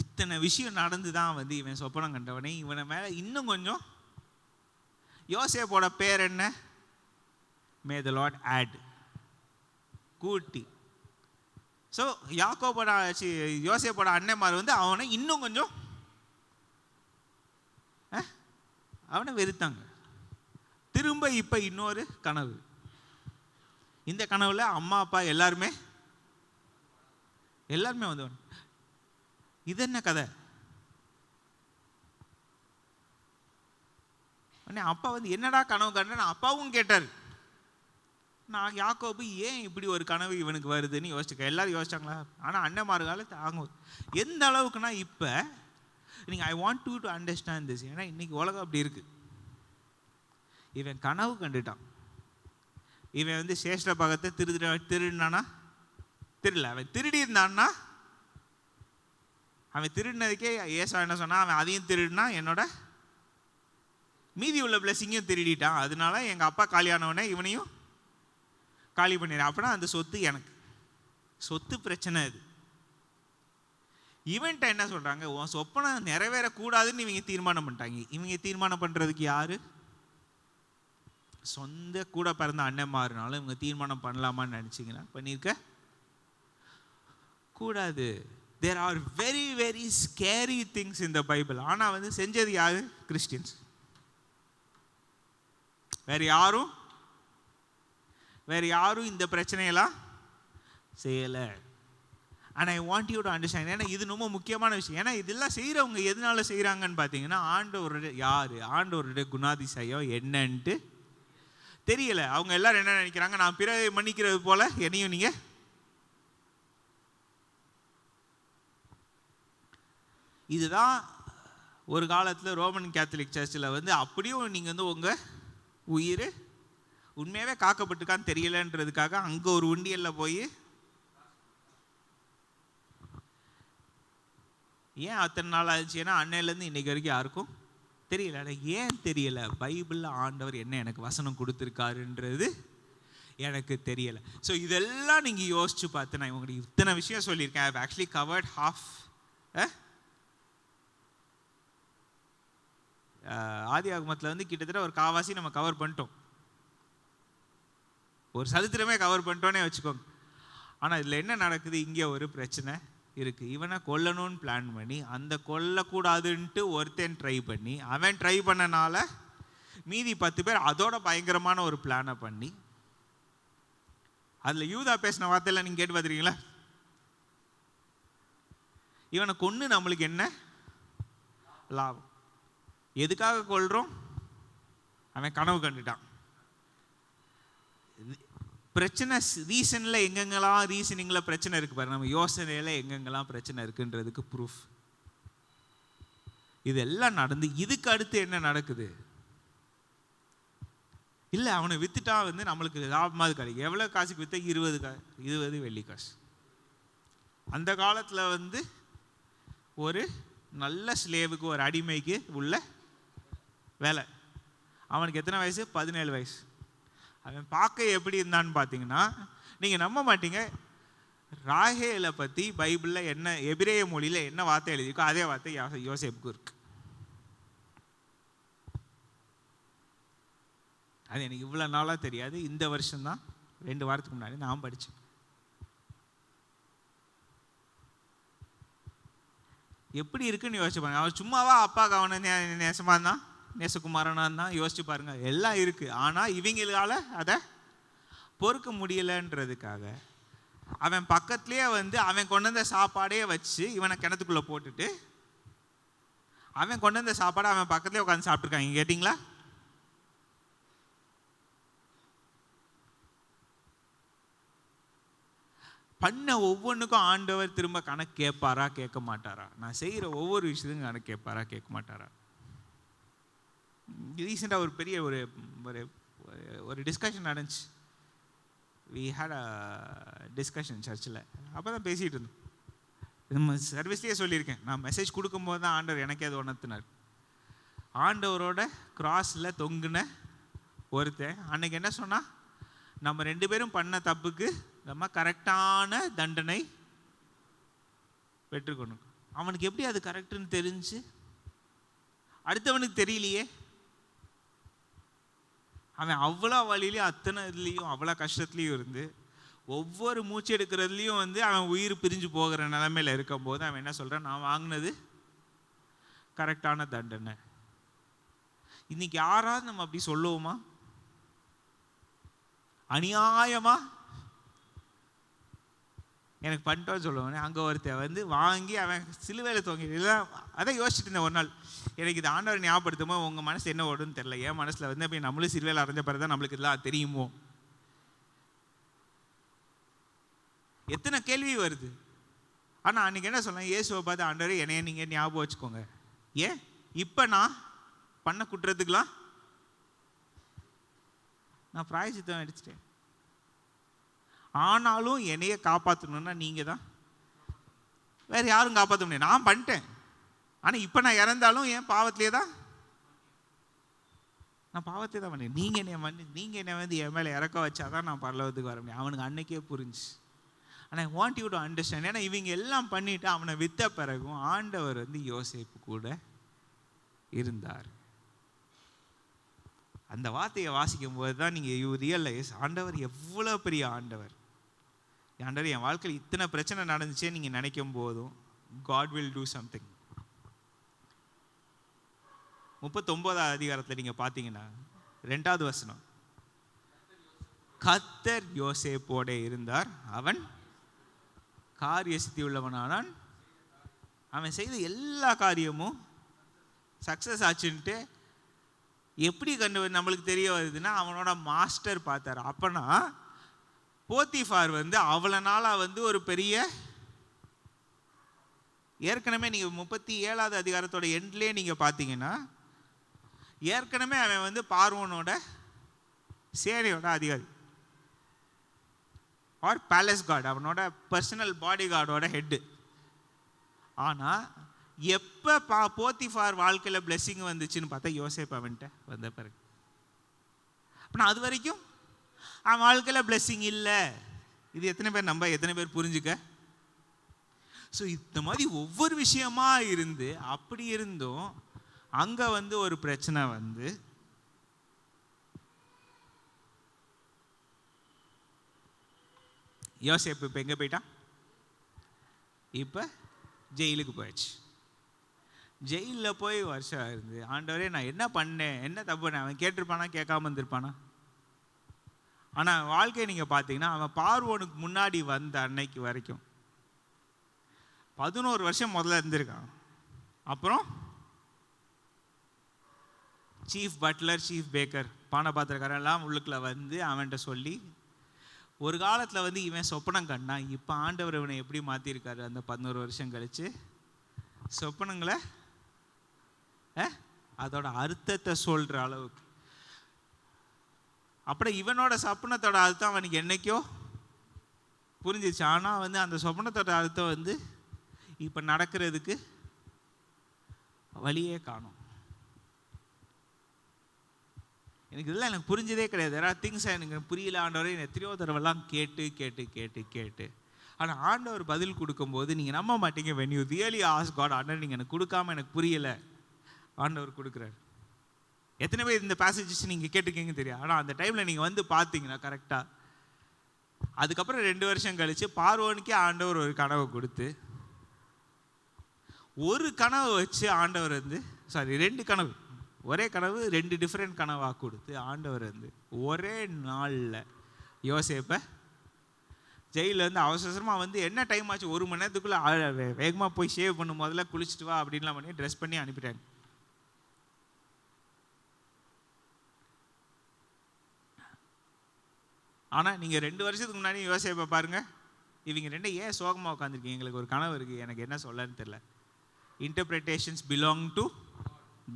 இத்தனை விஷயம் நடந்து தான் வந்து இவன் சொப்பனம் கண்டவனே இவனை மேலே இன்னும் கொஞ்சம். யோசேப்போட பேர் என்ன? மே த லார்ட் ஆட், கூட்டி. ஸோ யோசேப்போட அண்ணன்மார் வந்து அவனை இன்னும் கொஞ்சம் அவனை வெறுத்தாங்க. திரும்ப இப்போ இன்னொரு கனவு. இந்த கனவுல அம்மா அப்பா எல்லாருமே வந்தவன். இது என்ன கதை? அப்பா வந்து என்னடா கனவு கண்டேன்னு அப்பாவும் கேட்டார். நான் யாக்கோபு ஏன் இப்படி ஒரு கனவு இவனுக்கு வருதுன்னு யோசிச்சுக்க. எல்லாரும் யோசிச்சாங்களா? ஆனால் அண்ணன்மார்களால் தாங்க எந்த அளவுக்குன்னா இப்போ நீங்கள் I want to understand this. ஏன்னா இன்னைக்கு உலகம் அப்படி இருக்கு. இவன் கனவு கண்டுட்டான். இவன் வந்து சேஷ்ட பாகத்தை திருடினானா? திருடல. அவன் திருடி இருந்தான்னா, அவன் திருடினதுக்கே ஏசா என்ன சொன்னா? அவன் அதையும் திருடினா என்னோட மீதி உள்ள பிளஸிங்கையும் திருடிட்டான், அதனால எங்கள் அப்பா காலியானவனே இவனையும் காலி பண்ணிடுறேன். அப்படின்னா அந்த சொத்து எனக்கு. சொத்து பிரச்சனை இது. இவன்ட்ட என்ன சொல்றாங்க? உன் சொப்பனை நிறைவேறக்கூடாதுன்னு இவங்க தீர்மானம் பண்ணிட்டாங்க. இவங்க தீர்மானம் பண்றதுக்கு யாரு? சொந்த கூட பிறந்த அண்ணன்மாருனாலும் இவங்க தீர்மானம் பண்ணலாமான்னு நினைச்சிங்கன்னா பண்ணியிருக்க கூடாது. There are very very scary things in the Bible. ஆனால் வந்து செஞ்சது யாரு? கிறிஸ்டியன்ஸ். வேற யாரும் இந்த பிரச்சனையெல்லாம் செய்யலை. And I want you to understand. ஏன்னா இது ரொம்ப முக்கியமான விஷயம். ஏன்னா இதெல்லாம் செய்கிறவங்க எதனால செய்கிறாங்கன்னு பார்த்தீங்கன்னா, ஆண்டவருடைய யார், ஆண்டவருடைய குணாதிசயம் என்னன்ட்டு தெரியல. அவங்க எல்லாரும் என்ன நினைக்கிறாங்க? நான் பிறரை மன்னிக்கிறது போல என்னையும் நீங்க. இதுதான் ஒரு காலத்தில் ரோமன் கேத்தலிக் சர்ச்சில் வந்து அப்படியும் நீங்கள் வந்து உங்கள் உயிர் உண்மையாகவே காக்கப்பட்டுக்கான்னு தெரியலன்றதுக்காக அங்கே ஒரு உண்டியலில் போய் ஏன் அத்தனை நாள் ஆச்சு? ஏன்னா அன்னையிலேருந்து இன்னைக்கு வரைக்கும் யாருக்கும் தெரியல. ஏன் தெரியல? பைபிளில் ஆண்டவர் என்ன எனக்கு வசனம் கொடுத்துருக்காருன்றது எனக்கு தெரியலை. ஸோ இதெல்லாம் நீங்கள் யோசிச்சு பார்த்து நான் உங்களுக்கு இத்தனை விஷயம் சொல்லியிருக்கேன். I have actually covered half ஆதியாகமத்தில் வந்து கிட்டத்தட்ட ஒரு காவாசி நம்ம கவர் பண்ணிட்டோம். ஒரு சரித்திரமே கவர் பண்ணிட்டோன்னே வச்சுக்கோங்க. ஆனால் இதில் என்ன நடக்குது, இங்கே ஒரு பிரச்சனை இருக்குது. இவனை கொல்லணும்னு பிளான் பண்ணி அந்த கொல்லக்கூடாதுன்ட்டு ஒருத்தன் ட்ரை பண்ணி அவன் ட்ரை பண்ணனால மீதி 10 பேர் அதோட பயங்கரமான ஒரு பிளானை பண்ணி, அதில் யூதா பேசின வார்த்தையெல்லாம் நீங்கள் கேட்டு பார்த்துருக்கீங்களா? இவனை கொன்று நம்மளுக்கு என்ன லாபம்? எதுக்காக கொள்றோம்? அவன் கனவு கண்டுட்டான். பிரச்சனை ரீசனில் எங்கெங்கெல்லாம் ரீசனிங்கில் பிரச்சனை இருக்குது பாருங்க, நம்ம யோசனையில் எங்கெங்கெல்லாம் பிரச்சனை இருக்குன்றதுக்கு ப்ரூஃப். இதெல்லாம் நடந்து இதுக்கு அடுத்து என்ன நடக்குது? இல்லை, அவனை வித்துட்டா நம்மளுக்கு லாபமாக கிடைக்கும். எவ்வளோ காசுக்கு விற்ற? 20 வெள்ளி காசு. அந்த காலத்தில் ஒரு நல்ல ஸ்லேவுக்கு, ஒரு அடிமைக்கு உள்ள வேலை. அவனுக்கு எத்தனை வயசு? 17 வயசு. அவன் பார்க்க எப்படி இருந்தான்னு பார்த்தீங்கன்னா, நீங்கள் நம்ப மாட்டீங்க, ராகேலை பற்றி பைபிளில் என்ன, எபிரேய மொழியில் என்ன வார்த்தை எழுதியிருக்கோ அதே வார்த்தை யோசேப்புக்கு இருக்கு. அது எனக்கு இவ்வளோ நாளாக தெரியாது. இந்த வருஷம்தான், 2 வாரத்துக்கு முன்னாடி நான் படித்தேன். எப்படி இருக்குன்னு யோசிச்சு பாருங்க. அவன் சும்மாவா அப்பாவுக்கு அவனை நேசமாக இருந்தான், நேசகுமாரனாக இருந்தான்? யோசிச்சு பாருங்க. எல்லாம் இருக்குது. ஆனால் இவங்களால அதை பொறுக்க முடியலைன்றதுக்காக அவன் பக்கத்துலேயே அவன் கொண்டு வந்த சாப்பாடே வச்சு இவனை கிணத்துக்குள்ளே போட்டுட்டு, அவன் கொண்டு வந்த சாப்பாடை அவன் பக்கத்துலேயே உட்காந்து சாப்பிட்ருக்காங்க. கேட்டிங்களா? பண்ண ஒவ்வொன்றுக்கும் ஆண்டவர் திரும்ப கணக்கு கேட்பாரா கேட்க மாட்டாரா? நான் செய்கிற ஒவ்வொரு விஷயத்துக்கும் கணக்கு கேட்பாரா கேட்க மாட்டாரா? ரீசெண்டாக ஒரு பெரிய ஒரு ஒரு டிஸ்கஷன் நடந்துச்சு. வி ஹேட் அ டிஸ்கஷன் சர்ச்சில். அப்போ தான் பேசிகிட்டு இருந்தோம். நம்ம சர்வீஸ்லேயே சொல்லியிருக்கேன், நான் மெசேஜ் கொடுக்கும்போது தான் ஆண்டவர் எனக்கே அது உணர்த்தினார். ஆண்டவரோட கிராஸில் தொங்குன ஒருத்தன் அன்னைக்கு என்ன சொன்னால், நம்ம 2 பேரும் பண்ண தப்புக்கு நம்ம கரெக்டான தண்டனை பெற்றுக்கணும். அவனுக்கு எப்படி அது கரெக்டுன்னு தெரிஞ்சு? அடுத்தவனுக்கு தெரியலையே. அவன் அவ்வளோ வழியிலையும் அத்தனை இதுலேயும் அவ்வளோ கஷ்டத்துலேயும் இருந்து ஒவ்வொரு மூச்சு எடுக்கிறதுலையும் அவன் உயிர் பிரிஞ்சு போகிற நிலைமையில் இருக்கும்போது அவன் என்ன சொல்கிறான்? நான் வாங்கினது கரெக்டான தண்டனை. இன்னைக்கு யாராவது நம்ம அப்படி சொல்லுவோமா? அநியாயமா எனக்கு பண்ணிட்டோன்னு சொல்லுவானே. அங்கே ஒருத்தன் வாங்கி அவன் சிலுவையில் தொங்கி அதான் யோசிச்சுட்டு இருந்தேன் ஒரு நாள். எனக்கு இது ஆண்டவர் ஞாபகப்படுத்துமோ, உங்கள் மனசு என்ன ஓடுன்னு தெரில. என் மனசில் அப்படி நம்மளும் சிலுவையில் அரைஞ்ச பிறகு தான் நம்மளுக்கு இதெல்லாம் தெரியுமோ. எத்தனை கேள்வி வருது. ஆனால் அன்றைக்கி என்ன சொல்லேன், இயேசுவை பார்த்து, ஆண்டவர் என்னைய நீங்கள் ஞாபகம் வச்சுக்கோங்க. ஏன் இப்போ நான் பண்ண குற்றத்துக்கெலாம் நான் பிராயச்சித்தம் அடிச்சிட்டேன். ஆனாலும் என்னைய காப்பாற்றணுன்னா நீங்கள் தான், வேறு யாரும் காப்பாற்ற முடியாது. நான் பண்ணிட்டேன். ஆனால் இப்போ நான் இறந்தாலும் என் பாவத்திலே தான், நான் பாவத்திலே தான் பண்ணேன். நீங்கள் என்னை என் மேலே இறக்க வச்சா தான் நான் பரலோகத்துக்கு வர முடியும். அவனுக்கு அன்னைக்கே புரிஞ்சு. ஆனால் ஐ வாண்ட் யூ டு அண்டர்ஸ்டாண்ட். ஏன்னா இவங்க எல்லாம் பண்ணிவிட்டு அவனை விற்ற பிறகும் ஆண்டவர் யோசேப்பு கூட இருந்தார். அந்த வார்த்தையை வாசிக்கும் போது தான் நீங்கள் யூ ரியலைஸ் ஆண்டவர் எவ்வளோ பெரிய ஆண்டவர். ஆண்டவர் என் வாழ்க்கையில் இத்தனை பிரச்சனை நடந்துச்சே நீங்கள் நினைக்கும் போதும் God will do something. 39வது அதிகாரத்தில் நீங்கள் பார்த்தீங்கன்னா 2வது வசனம், கர்த்தர் யோசேப்போட இருந்தார், அவன் காரிய சித்தி உள்ளவனானான், அவன் செய்த எல்லா காரியமும் சக்ஸஸ் ஆச்சுன்ட்டு எப்படி நம்மளுக்கு தெரிய வருதுன்னா, அவனோட மாஸ்டர் பார்த்தார். அப்போனா போத்திஃபார் அவ்வளோ நாளாக ஒரு பெரிய, ஏற்கனவே நீங்கள் 37வது அதிகாரத்தோட எண்ட்லேயே நீங்கள் பார்த்தீங்கன்னா, ஏற்கனவே அவன் பார்வோனோட சேனையோட அதிகாரி, ஆர் பேலஸ் கார்டு, அவனோட பர்சனல் பாடி கார்டோட ஹெட்டு. ஆனால் எப்போ போத்திஃபார் வாழ்க்கையில் பிளெஸ்ஸிங் வந்துச்சுன்னு பார்த்தா யோசேப்பு அவன்கிட்ட வந்த பிறகு. அப்படின்னா அது வரைக்கும் அவன் வாழ்க்கையில் பிளெஸ்ஸிங் இல்லை. இது எத்தனை பேர் நம்ப, எத்தனை பேர் புரிஞ்சுக்க? ஸோ இந்த மாதிரி ஒவ்வொரு விஷயமா இருந்து, அப்படி இருந்தும் அங்கே ஒரு பிரச்சனை யோசேப்பு இப்போ எங்கே போயிட்டான்? இப்போ ஜெயிலுக்கு போயிடுச்சு. ஜெயிலில் போய் வருஷம் இருந்து, ஆண்டவரே நான் என்ன பண்ணேன், என்ன தப்பு பண்ணேன்? அவன் கேட்டிருப்பானா, கேட்காம இருந்திருப்பானா? ஆனால் வாழ்க்கையை நீங்கள் பார்த்தீங்கன்னா, அவன் பார்வோனுக்கு முன்னாடி வந்த அன்னைக்கு வரைக்கும் 11 வருஷம் முதல்ல இருந்திருக்கான். அப்புறம் சீஃப் பட்லர், சீஃப் பேக்கர், பானபாத்திரக்காரெல்லாம் உள்ளுக்குள்ள வந்து அவன்கிட்ட சொல்லி, ஒரு காலத்தில் வந்து இவன் சொப்பனம் கண்டான். இப்போ ஆண்டவர் இவனை எப்படி மாற்றிருக்காரு அந்த 11 வருஷம் கழிச்சு? சொப்பனங்களை அதோட அர்த்தத்தை சொல்கிற அளவுக்கு. அப்புறம் இவனோட சொப்பனத்தோட அர்த்தம் அவனுக்கு என்னைக்கோ புரிஞ்சிச்சு. ஆனால் வந்து அந்த சொப்பனத்தோட அர்த்தம் வந்து இப்போ நடக்கிறதுக்கு வழியே காணும். எனக்கு இதெல்லாம் எனக்கு புரிஞ்சதே கிடையாது. யாராவது திங்ஸ் எனக்கு புரியல ஆண்டவரை எத்தனையோ தடவைலாம் கேட்டு கேட்டு கேட்டு கேட்டு. ஆனால் ஆண்டவர் பதில் கொடுக்கும்போது நீங்கள் நம்ப மாட்டீங்க. when you really ask God, ஆண்டவர் நீங்கள் எனக்கு கொடுக்காம எனக்கு புரியலை, ஆண்டவர் கொடுக்குறாரு. எத்தனை பேர் இந்த பேசேஜஸ் நீங்கள் கேட்டிருக்கீங்க தெரியாது. ஆனால் அந்த டைமில் நீங்கள் வந்து பார்த்தீங்கன்னா கரெக்டாக. அதுக்கப்புறம் 2 வருஷம் கழித்து பார்வோனுக்கே ஆண்டவர் ஒரு கனவை கொடுத்து, ஒரு கனவை வச்சு ஆண்டவர் வந்து 2 கனவு, ஒரே கனவு 2 டிஃப்ரெண்ட் கனவாக கொடுத்து ஆண்டவர் வந்து ஒரே நாளில் யோசேப்பை ஜெயிலில் வந்து அவசரமாக வந்து என்ன டைம் ஆச்சு, 1 மணி நேரத்துக்குள்ளே வேகமாக போய் ஷேவ் பண்ணு, முதல்ல குளிச்சுட்டு வா அப்படின்லாம் பண்ணி ட்ரெஸ் பண்ணி அனுப்பிட்டாங்க. ஆனால் நீங்கள் 2 வருஷத்துக்கு முன்னாடி யோசேப்பை பாருங்கள். இவங்க 2 ஏன் சோகமாக உட்காந்துருக்கீங்க? எங்களுக்கு ஒரு கனவு இருக்குது, எனக்கு என்ன சொல்லன்னு தெரியல. Interpretations belong to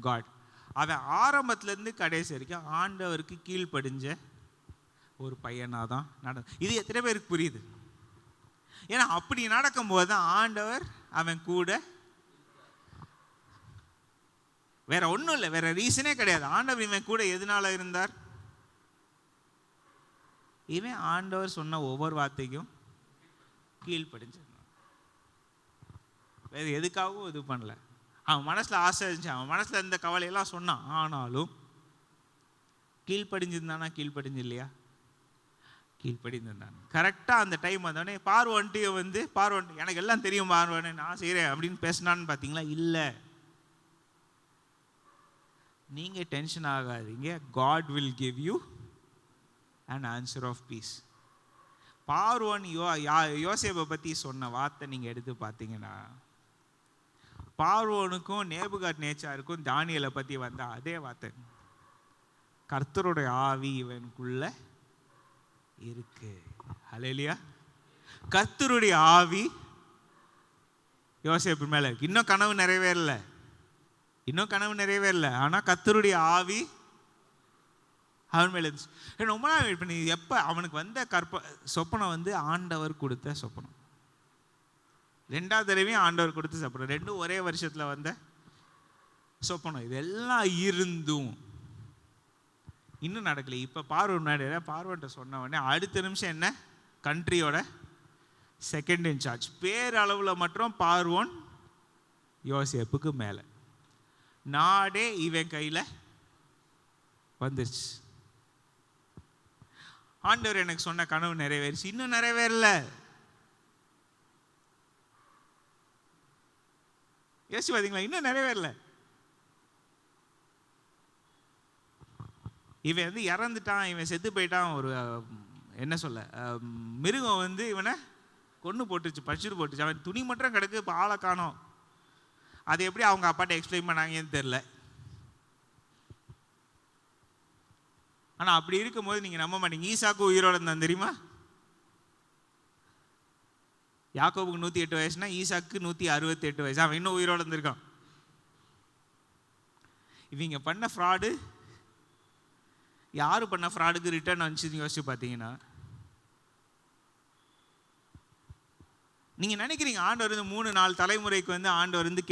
God. அவன் ஆரம்பத்துலேருந்து கடைசி வரைக்கும் ஆண்டவருக்கு கீழ்ப்படிஞ்ச ஒரு பையனாக தான் நடந்து. இது எத்தனை பேருக்கு புரியுது? ஏன்னா அப்படி நடக்கும்போது தான் ஆண்டவர் அவன் கூட, வேற ஒன்றும் இல்லை, வேற ரீசனே கிடையாது. ஆண்டவர் இவன் கூட எதனால இருந்தார்? இவன் ஆண்டவர் சொன்ன ஒவ்வொரு வார்த்தைக்கும் கீழ்ப்படிஞ்சிருந்தான். வேற எதுக்காகவும் இது பண்ணல. அவன் மனசில் ஆசை இருந்துச்சு, அவன் மனசில் இருந்த கவலையெல்லாம் சொன்னான். ஆனாலும் கீழ்ப்படிஞ்சிருந்தானா? கீழ்ப்படிஞ்சு இல்லையா? கீழ்ப்படிந்திருந்தான். கரெக்டாக அந்த டைம் வந்தோடனே பார்வன்ட்டு வந்து, பார்வன் எனக்கு எல்லாம் தெரியும், பார்வனே நான் செய்கிறேன் அப்படின்னு பேசினான்னு பார்த்தீங்களா? இல்லை. நீங்கள் டென்ஷன் ஆகாதீங்க, God will give you an answer of peace. பார்வோன் யோசேப்பை பற்றி சொன்ன வார்த்தை நீங்கள் எடுத்து பார்த்தீங்கன்னா, பார்வோனுக்கும் நேபுகாத்நேச்சாருக்கும் தானியேலை பற்றி வந்த அதே வார்த்தை, கர்த்தருடைய ஆவி இவனுக்குள்ள இருக்கு. ஹல்லேலூயா. கர்த்தருடைய ஆவி யோசேப்பு மேலே இருக்கு. இன்னும் கனவு நிறைவேறல, ஆனால் கர்த்தருடைய ஆவி அவன் மேலே இருந்துச்சு. ரொம்ப நாள் வெயிட் பண்ணி எப்போ அவனுக்கு வந்த சொப்பனம் வந்து ஆண்டவர் கொடுத்த சொப்பனம். 2வது தடவையும் ஆண்டவர் கொடுத்த சொப்பனம். 2 ஒரே வருஷத்தில் வந்த சொப்பனம். இதெல்லாம் இருந்தும் இன்னும் நடக்கல. இப்போ பார்வன்ட்ட சொன்ன உடனே அடுத்த நிமிஷம் என்ன? கண்ட்ரியோட செகண்ட் இன்சார்ஜ். பேரளவில் மட்டும் பார்வோன் யோசேப்புக்கு மேலே, நாடே இவன் கையில் வந்துருச்சு. ஆண்டவர் எனக்கு சொன்ன கனவு நிறைவேறிச்சு. இன்னும் நிறைவேறல. யோசிச்சு பார்த்தீங்களா? இன்னும் நிறைவேறல. இவன் வந்து இறந்துட்டான், இவன் செத்து போயிட்டான். ஒரு என்ன சொல்ல, மிருகம் வந்து இவனை கொண்டு போட்டுச்சு, பச்சிட்டு போட்டுச்சு. அவன் துணி மட்டும் கிடக்கு, இப்போ ஆளை காணோம். அதை எப்படி அவங்க அப்பாட்ட எக்ஸ்பிளைன் பண்ணாங்கன்னு தெரில. ஆனால் அப்படி இருக்கும்போது நீங்கள் நம்ப மாட்டீங்க, ஈசாக்கு உயிரோடு இருந்தான் தெரியுமா? யாக்கோபுக்கு 108 வயசுனா ஈசாக்கு 168 வயசு. அவன் இன்னும் உயிரோடு இருந்திருக்கான். இவங்க பண்ண ஃப்ராடு, யாரு பண்ண ஃப்ராடுக்கு ரிட்டர்ன் வந்துச்சுன்னு யோசிச்சு பார்த்தீங்கன்னா, நீங்கள் நினைக்கிறீங்க ஆண்டவர் வந்து 3-4 தலைமுறைக்கு வந்து ஆண்டவர் வந்து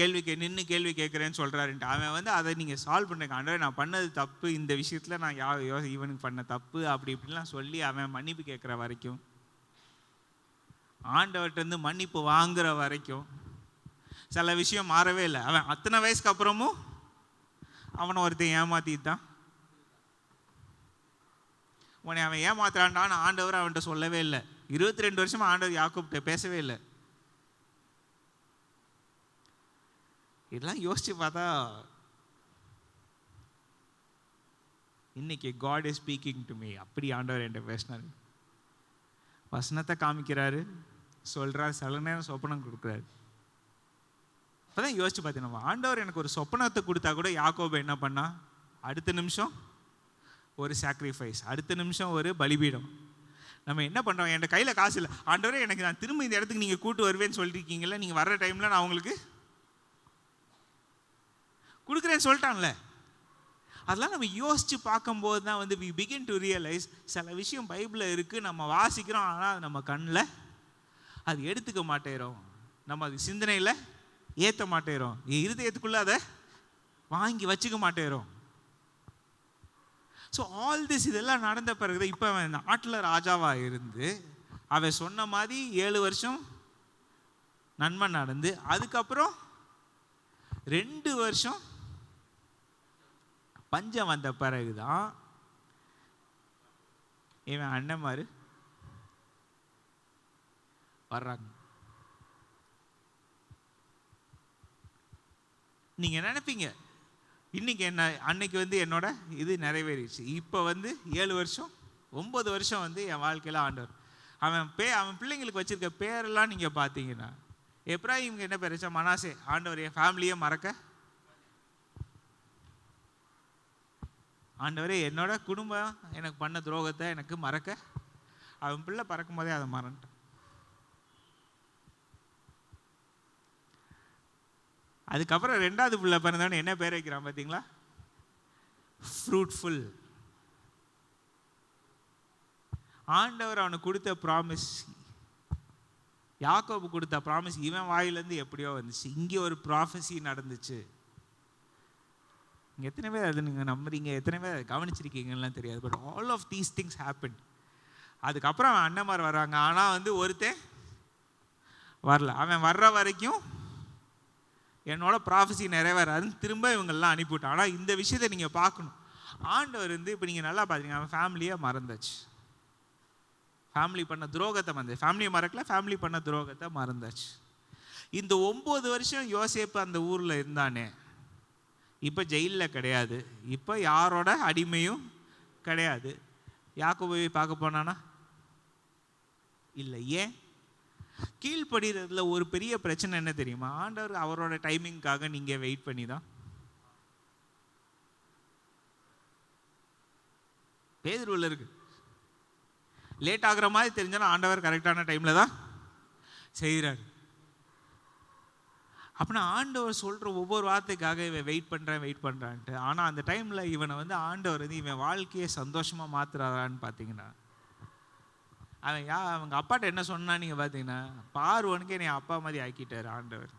நின்று கேள்வி கேட்குறேன்னு சொல்கிறாருன்ட்டு. அவன் வந்து அதை நீங்கள் சால்வ் பண்ணுறேன். ஆண்டவர் நான் பண்ணது தப்பு, இந்த விஷயத்தில் நான் இவனுக்கு பண்ண தப்பு அப்படி இப்படிலாம் சொல்லி அவன் மன்னிப்பு கேட்குற வரைக்கும், ஆண்டவர்கிட்ட இருந்து மன்னிப்பு வாங்குற வரைக்கும் சில விஷயம் மாறவே இல்லை. அவன் அத்தனை வயசுக்கு அப்புறமும் அவனை ஒருத்தன் ஏமாத்திட்டான். உன்னை அவன் ஏமாத்துறான்டான்னு ஆண்டவர் அவன்கிட்ட சொல்லவே இல்லை. 22 வருஷமா ஆண்டவர் யாக்கோப்கிட்ட பேசவே இல்லை. இதெல்லாம் யோசிச்சு பார்த்தா இன்னைக்கு God is speaking to me. அப்படி ஆண்டவர் என்கிட்ட பேசினாரு. வசனத்தை காமிக்கிறாரு, சொல்றாரு, சில நேரம் சொப்பனம் கொடுக்குறாரு. அப்பதான் யோசிச்சு பார்த்தீங்கன்னா, ஆண்டவர் எனக்கு ஒரு சொப்பனத்தை கொடுத்தா கூட யாக்கோபு என்ன பண்ணா, அடுத்த நிமிஷம் ஒரு சாக்ரிஃபைஸ், அடுத்த நிமிஷம் ஒரு பலிபீடம். நம்ம என்ன பண்ணுறோம், என் கையில் காசு இல்லை, ஆண்டவரே எனக்கு நான் திரும்ப இந்த இடத்துக்கு நீங்கள் கூட்டு வருவேன்னு சொல்லியிருக்கீங்களா, நீங்கள் வர்ற டைமில் நான் உங்களுக்கு கொடுக்குறேன்னு சொல்லிட்டான்ல. அதெல்லாம் நம்ம யோசித்து பார்க்கும்போது தான் வந்து we begin to realize சில விஷயம் பைபிளில் இருக்குது, நம்ம வாசிக்கிறோம், ஆனால் அது நம்ம கண்ணில் அது எடுத்துக்க மாட்டேறோம், நம்ம அது சிந்தனையில் ஏற்ற மாட்டேறோம், இருதயத்துக்குள்ளே அதை வாங்கி வச்சுக்க மாட்டேறோம். ஸோ ஆல் திஸ் இதெல்லாம் நடந்த பிறகு இப்போ அவன் நாட்டில் ராஜாவாக இருந்து அவன் சொன்ன மாதிரி 7 வருஷம் நன்மை நடந்து, அதுக்கப்புறம் 2 வருஷம் பஞ்சம் வந்த பிறகுதான் இவன் அண்ணன்மாரு வர்றாங்க. நீங்க நினைப்பீங்க இன்னைக்கு என்ன, அன்னைக்கு வந்து என்னோட இது நிறைவேறிடுச்சு, இப்போ வந்து 7 வருஷம் 9 வருஷம் வந்து என் வாழ்க்கையில் ஆண்டவர் அவன் பிள்ளைங்களுக்கு வச்சிருக்க பேரெல்லாம் நீங்க பார்த்தீங்கன்னா, எப்ராஹிமுக்கு என்ன பேர் வச்சா, மனாசே. ஆண்டவர் என் ஃபேமிலியை மறக்க, ஆண்டவரே என்னோட குடும்பம் எனக்கு பண்ண துரோகத்தை எனக்கு மறக்க, அவன் பிள்ளை பறக்கும் போதே அதை மறந்துட்டான். அதுக்கப்புறம் 2வது பிள்ளை பிறந்தவனே என்ன பேர் வைக்கிறான் பார்த்தீங்களா, ஃப்ரூட்ஃபுல். ஆண்டவர் அவனுக்கு கொடுத்த ப்ராமிஸ், யாக்கோபு கொடுத்த ப்ராமிஸ் இவன் வாயிலேருந்து எப்படியோ வந்துச்சு. இங்கே ஒரு ப்ராஃபஸி நடந்துச்சு. இங்கே எத்தனை பேர் அது நீங்கள் நம்புறீங்க, எத்தனை பேர் அதை கவனிச்சிருக்கீங்கலாம் தெரியாது. But all of these things happen. அதுக்கப்புறம் அவன் அண்ணன்மார் வர்றாங்க, ஆனால் வந்து ஒருத்தன் வரல. அவன் வர்ற வரைக்கும் என்னோட ப்ராஃபஸி நிறைவேறாதுன்னு திரும்ப இவங்கெல்லாம் அனுப்பிவிட்டான். ஆனால் இந்த விஷயத்தை நீங்கள் பார்க்கணும், ஆண்டவர் வந்து இப்போ நீங்கள் நல்லா பார்த்தீங்க, அவன் ஃபேமிலியை மறந்தாச்சு. ஃபேமிலி பண்ண துரோகத்தை மறந்து, ஃபேமிலியை மறக்கல, ஃபேமிலி பண்ண துரோகத்தை மறந்தாச்சு. இந்த 9 வருஷம் யோசேப்பு அந்த ஊரில் இருந்தானே, இப்போ ஜெயிலில் கிடையாது, இப்போ யாரோட அடிமையும் கிடையாது. யாக்கோபை பார்க்க போனானா இல்லை. ஏன்? கீழ்படுறதுல ஒரு பெரிய பிரச்சனை என்ன தெரியுமா, ஆண்டவர் அவரோட டைமிங்காக நீங்கள் வெயிட் பண்ணி தான். பேதுருவில் இருக்கு, லேட் ஆகுற மாதிரி தெரிஞ்சாலும் ஆண்டவர் கரெக்டான டைமில் தான் செய்கிறார். அப்படின்னா ஆண்டவர் சொல்கிற ஒவ்வொரு வார்த்தைக்காக இவன் வெயிட் பண்ணுறான்ட்டு. ஆனால் அந்த டைமில் இவனை வந்து ஆண்டவர் வந்து இவன் வாழ்க்கையை சந்தோஷமாக மாற்றுறாரான்னு பார்த்தீங்கன்னா, அவங்க அப்பாட்ட என்ன சொன்னா நீங்கள் பார்த்தீங்கன்னா, பார்வனுக்கு என்னை அப்பா மாதிரி ஆக்கிட்டார் ஆண்டவர்.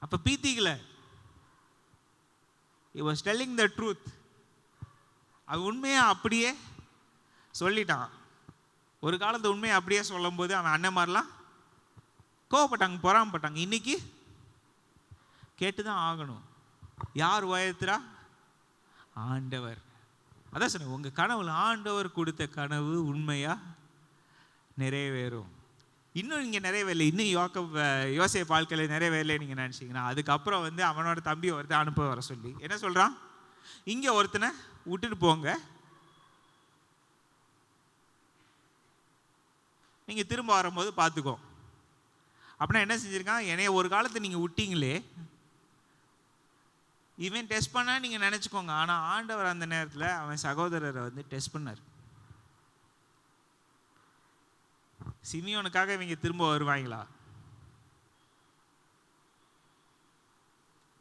அப்போ பீத்திக்கல, he was telling the truth. அது உண்மையை அப்படியே சொல்லிட்டான். ஒரு காலத்து உண்மையை அப்படியே சொல்லும் போது அவன் அண்ணன் மாதிரிலாம் கோவப்பட்டாங்க, பொறாமப்பட்டாங்க. இன்னைக்கு கேட்டுதான் ஆகணும். யார் உயர்த்துறா? ஆண்டவர். அதான் சொன்னேன், உங்க கனவுல ஆண்டவர் கொடுத்த கனவு உண்மையா நிறைவேறும். இன்னும் நீங்க நிறைவேறலை, இன்னும் யோசேப்பு வாழ்க்கையில நிறைவேறலை நீங்க நினைச்சீங்கன்னா, அதுக்கப்புறம் வந்து அவனோட தம்பி ஒருத்தன் அனுப்ப வர சொல்லி என்ன சொல்றான், இங்க ஒருத்தனை விட்டுட்டு போங்க, நீங்க திரும்ப வரும்போது பார்த்துக்கோ. அப்படின்னா என்ன செஞ்சிருக்கான், என்னைய ஒரு காலத்தை நீங்க விட்டீங்களே, இவன் டெஸ்ட் பண்ணா நீங்க நினைச்சுக்கோங்க. ஆனா ஆண்டவர் அந்த நேரத்தில் அவன் சகோதரரை வந்து டெஸ்ட் பண்ணார். சிமியோனுக்காக இவங்க திரும்ப வருவாங்களா?